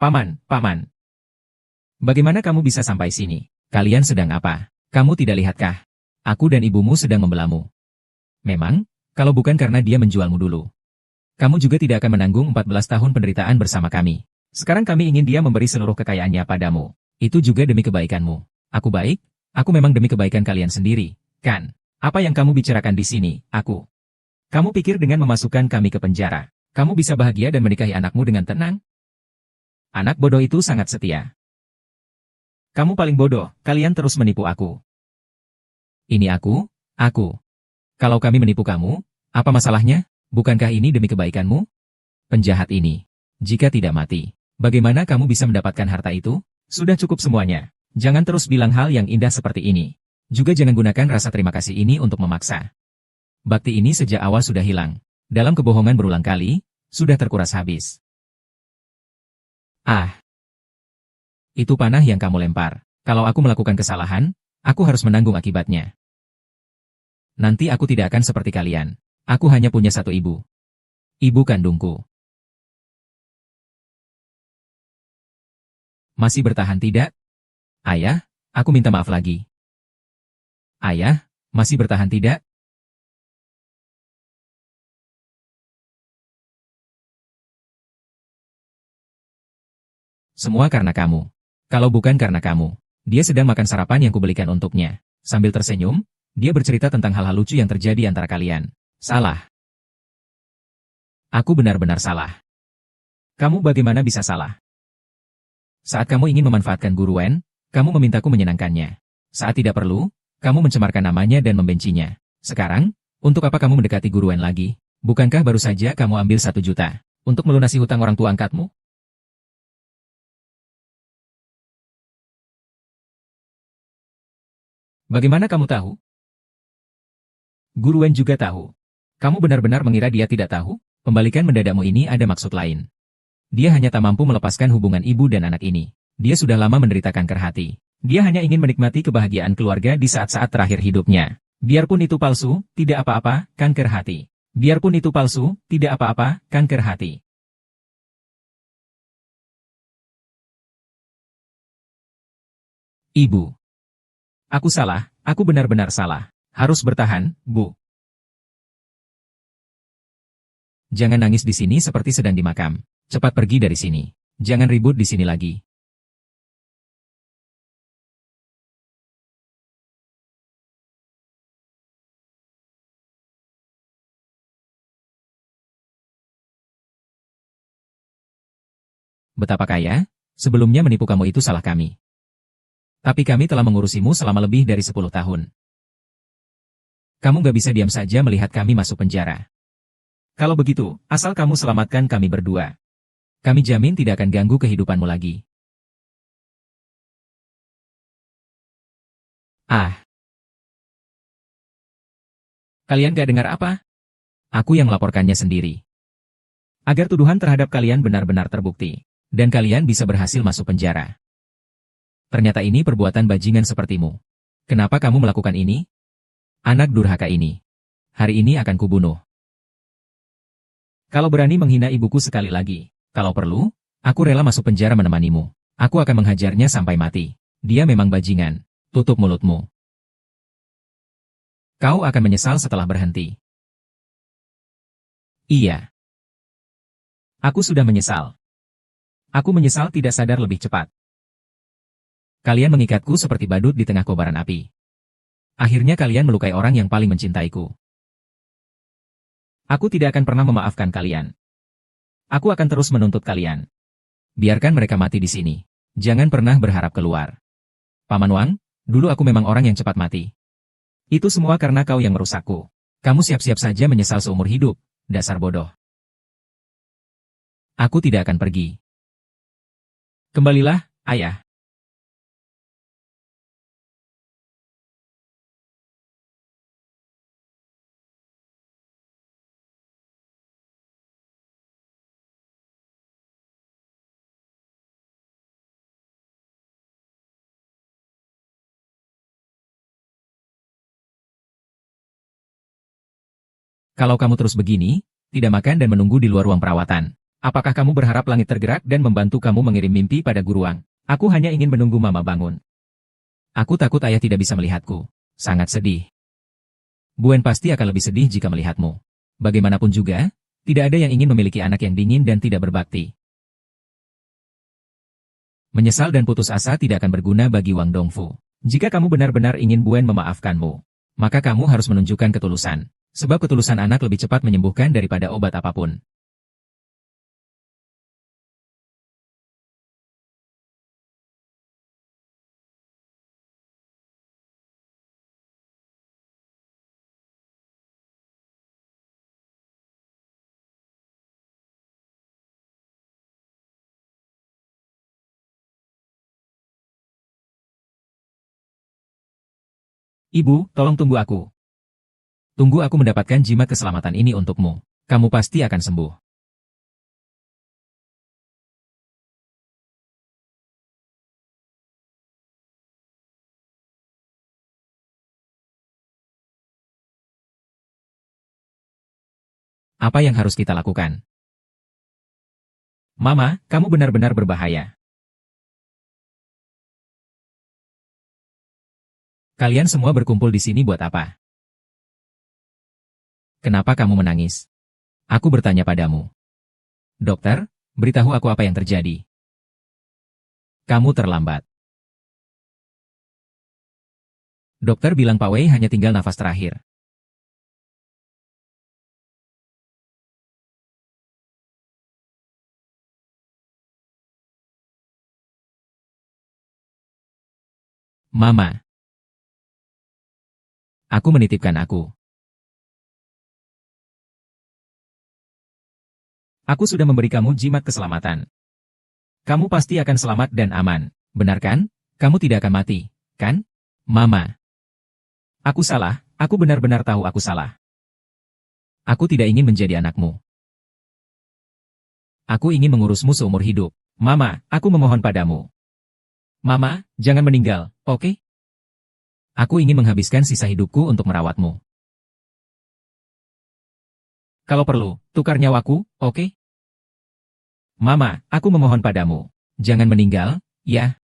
Paman. Bagaimana kamu bisa sampai sini? Kalian sedang apa? Kamu tidak lihatkah? Aku dan ibumu sedang membelamu. Memang, kalau bukan karena dia menjualmu dulu. Kamu juga tidak akan menanggung 14 tahun penderitaan bersama kami. Sekarang kami ingin dia memberi seluruh kekayaannya padamu. Itu juga demi kebaikanmu. Aku baik, aku memang demi kebaikan kalian sendiri, kan? Apa yang kamu bicarakan di sini, aku? Kamu pikir dengan memasukkan kami ke penjara, kamu bisa bahagia dan menikahi anakmu dengan tenang? Anak bodoh itu sangat setia. Kamu paling bodoh, kalian terus menipu aku. Ini aku. Kalau kami menipu kamu, apa masalahnya? Bukankah ini demi kebaikanmu? Penjahat ini. Jika tidak mati, bagaimana kamu bisa mendapatkan harta itu? Sudah cukup semuanya. Jangan terus bilang hal yang indah seperti ini. Juga jangan gunakan rasa terima kasih ini untuk memaksa. Bakti ini sejak awal sudah hilang. Dalam kebohongan berulang kali, sudah terkuras habis. Ah. Itu panah yang kamu lempar. Kalau aku melakukan kesalahan, aku harus menanggung akibatnya. Nanti aku tidak akan seperti kalian. Aku hanya punya satu ibu. Ibu kandungku. Masih bertahan tidak? Ayah, aku minta maaf lagi. Ayah, masih bertahan tidak? Semua karena kamu. Kalau bukan karena kamu, dia sedang makan sarapan yang kubelikan untuknya. Sambil tersenyum, dia bercerita tentang hal-hal lucu yang terjadi antara kalian. Salah. Aku benar-benar salah. Kamu bagaimana bisa salah? Saat kamu ingin memanfaatkan Guru Wen, kamu memintaku menyenangkannya. Saat tidak perlu, kamu mencemarkan namanya dan membencinya. Sekarang, untuk apa kamu mendekati Guru Wen lagi? Bukankah baru saja kamu ambil 1 juta untuk melunasi hutang orang tua angkatmu? Bagaimana kamu tahu? Guru Wen juga tahu. Kamu benar-benar mengira dia tidak tahu? Pembalikan mendadakmu ini ada maksud lain. Dia hanya tak mampu melepaskan hubungan ibu dan anak ini. Dia sudah lama menderita kanker hati. Dia hanya ingin menikmati kebahagiaan keluarga di saat-saat terakhir hidupnya. Biarpun itu palsu, tidak apa-apa, kanker hati. Biarpun itu palsu, tidak apa-apa, kanker hati. Ibu. Aku salah, aku benar-benar salah. Harus bertahan, Bu. Jangan nangis di sini seperti sedang di makam. Cepat pergi dari sini. Jangan ribut di sini lagi. Betapa kaya? Sebelumnya menipu kamu itu salah kami. Tapi kami telah mengurusimu selama lebih dari 10 tahun. Kamu gak bisa diam saja melihat kami masuk penjara. Kalau begitu, asal kamu selamatkan kami berdua. Kami jamin tidak akan ganggu kehidupanmu lagi. Ah, kalian gak dengar apa? Aku yang melaporkannya sendiri. Agar tuduhan terhadap kalian benar-benar terbukti. Dan kalian bisa berhasil masuk penjara. Ternyata ini perbuatan bajingan sepertimu. Kenapa kamu melakukan ini? Anak durhaka ini. Hari ini akan kubunuh. Kalau berani menghina ibuku sekali lagi, kalau perlu, aku rela masuk penjara menemanimu. Aku akan menghajarnya sampai mati. Dia memang bajingan. Tutup mulutmu. Kau akan menyesal setelah berhenti. Iya. Aku sudah menyesal. Aku menyesal tidak sadar lebih cepat. Kalian mengikatku seperti badut di tengah kobaran api. Akhirnya kalian melukai orang yang paling mencintaiku. Aku tidak akan pernah memaafkan kalian. Aku akan terus menuntut kalian. Biarkan mereka mati di sini. Jangan pernah berharap keluar. Paman Wang, dulu aku memang orang yang cepat mati. Itu semua karena kau yang merusakku. Kamu siap-siap saja menyesal seumur hidup, dasar bodoh. Aku tidak akan pergi. Kembalilah, ayah. Kalau kamu terus begini, tidak makan dan menunggu di luar ruang perawatan. Apakah kamu berharap langit tergerak dan membantu kamu mengirim mimpi pada Guruang? Aku hanya ingin menunggu mama bangun. Aku takut ayah tidak bisa melihatku. Sangat sedih. Buen pasti akan lebih sedih jika melihatmu. Bagaimanapun juga, tidak ada yang ingin memiliki anak yang dingin dan tidak berbakti. Menyesal dan putus asa tidak akan berguna bagi Wang Dongfu. Jika kamu benar-benar ingin Buen memaafkanmu, maka kamu harus menunjukkan ketulusan. Sebab ketulusan anak lebih cepat menyembuhkan daripada obat apapun. Ibu, tolong tunggu aku. Tunggu aku mendapatkan jimat keselamatan ini untukmu. Kamu pasti akan sembuh. Apa yang harus kita lakukan? Mama, kamu benar-benar berbahaya. Kalian semua berkumpul di sini buat apa? Kenapa kamu menangis? Aku bertanya padamu. Dokter, beritahu aku apa yang terjadi. Kamu terlambat. Dokter bilang Pak Wei hanya tinggal nafas terakhir. Mama, aku menitipkan aku. Aku sudah memberi kamu jimat keselamatan. Kamu pasti akan selamat dan aman. Benar kan? Kamu tidak akan mati, kan? Mama, aku salah, aku benar-benar tahu aku salah. Aku tidak ingin menjadi anakmu. Aku ingin mengurusmu seumur hidup. Mama, aku memohon padamu. Mama, jangan meninggal, oke? Aku ingin menghabiskan sisa hidupku untuk merawatmu. Kalau perlu, tukar nyawaku, oke? Mama, aku memohon padamu. Jangan meninggal, ya?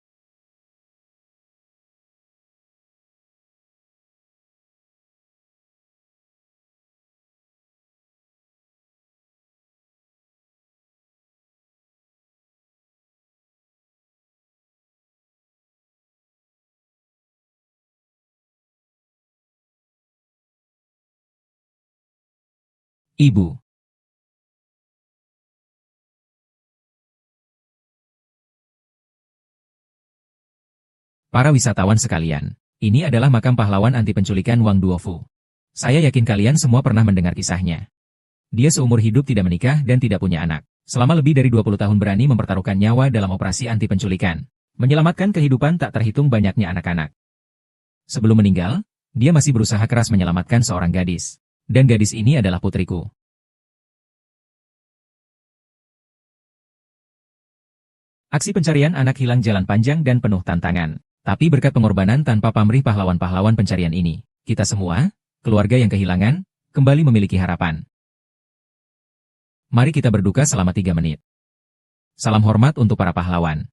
Ibu. Para wisatawan sekalian, ini adalah makam pahlawan anti penculikan Wang Duofu. Saya yakin kalian semua pernah mendengar kisahnya. Dia seumur hidup tidak menikah dan tidak punya anak. Selama lebih dari 20 tahun berani mempertaruhkan nyawa dalam operasi anti penculikan. Menyelamatkan kehidupan tak terhitung banyaknya anak-anak. Sebelum meninggal, dia masih berusaha keras menyelamatkan seorang gadis. Dan gadis ini adalah putriku. Aksi pencarian anak hilang jalan panjang dan penuh tantangan. Tapi berkat pengorbanan tanpa pamrih pahlawan-pahlawan pencarian ini, kita semua, keluarga yang kehilangan, kembali memiliki harapan. Mari kita berduka selama 3 menit. Salam hormat untuk para pahlawan.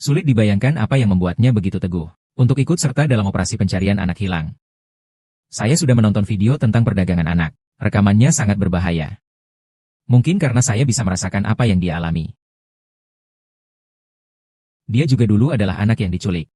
Sulit dibayangkan apa yang membuatnya begitu teguh untuk ikut serta dalam operasi pencarian anak hilang. Saya sudah menonton video tentang perdagangan anak. Rekamannya sangat berbahaya. Mungkin karena saya bisa merasakan apa yang dia alami. Dia juga dulu adalah anak yang diculik.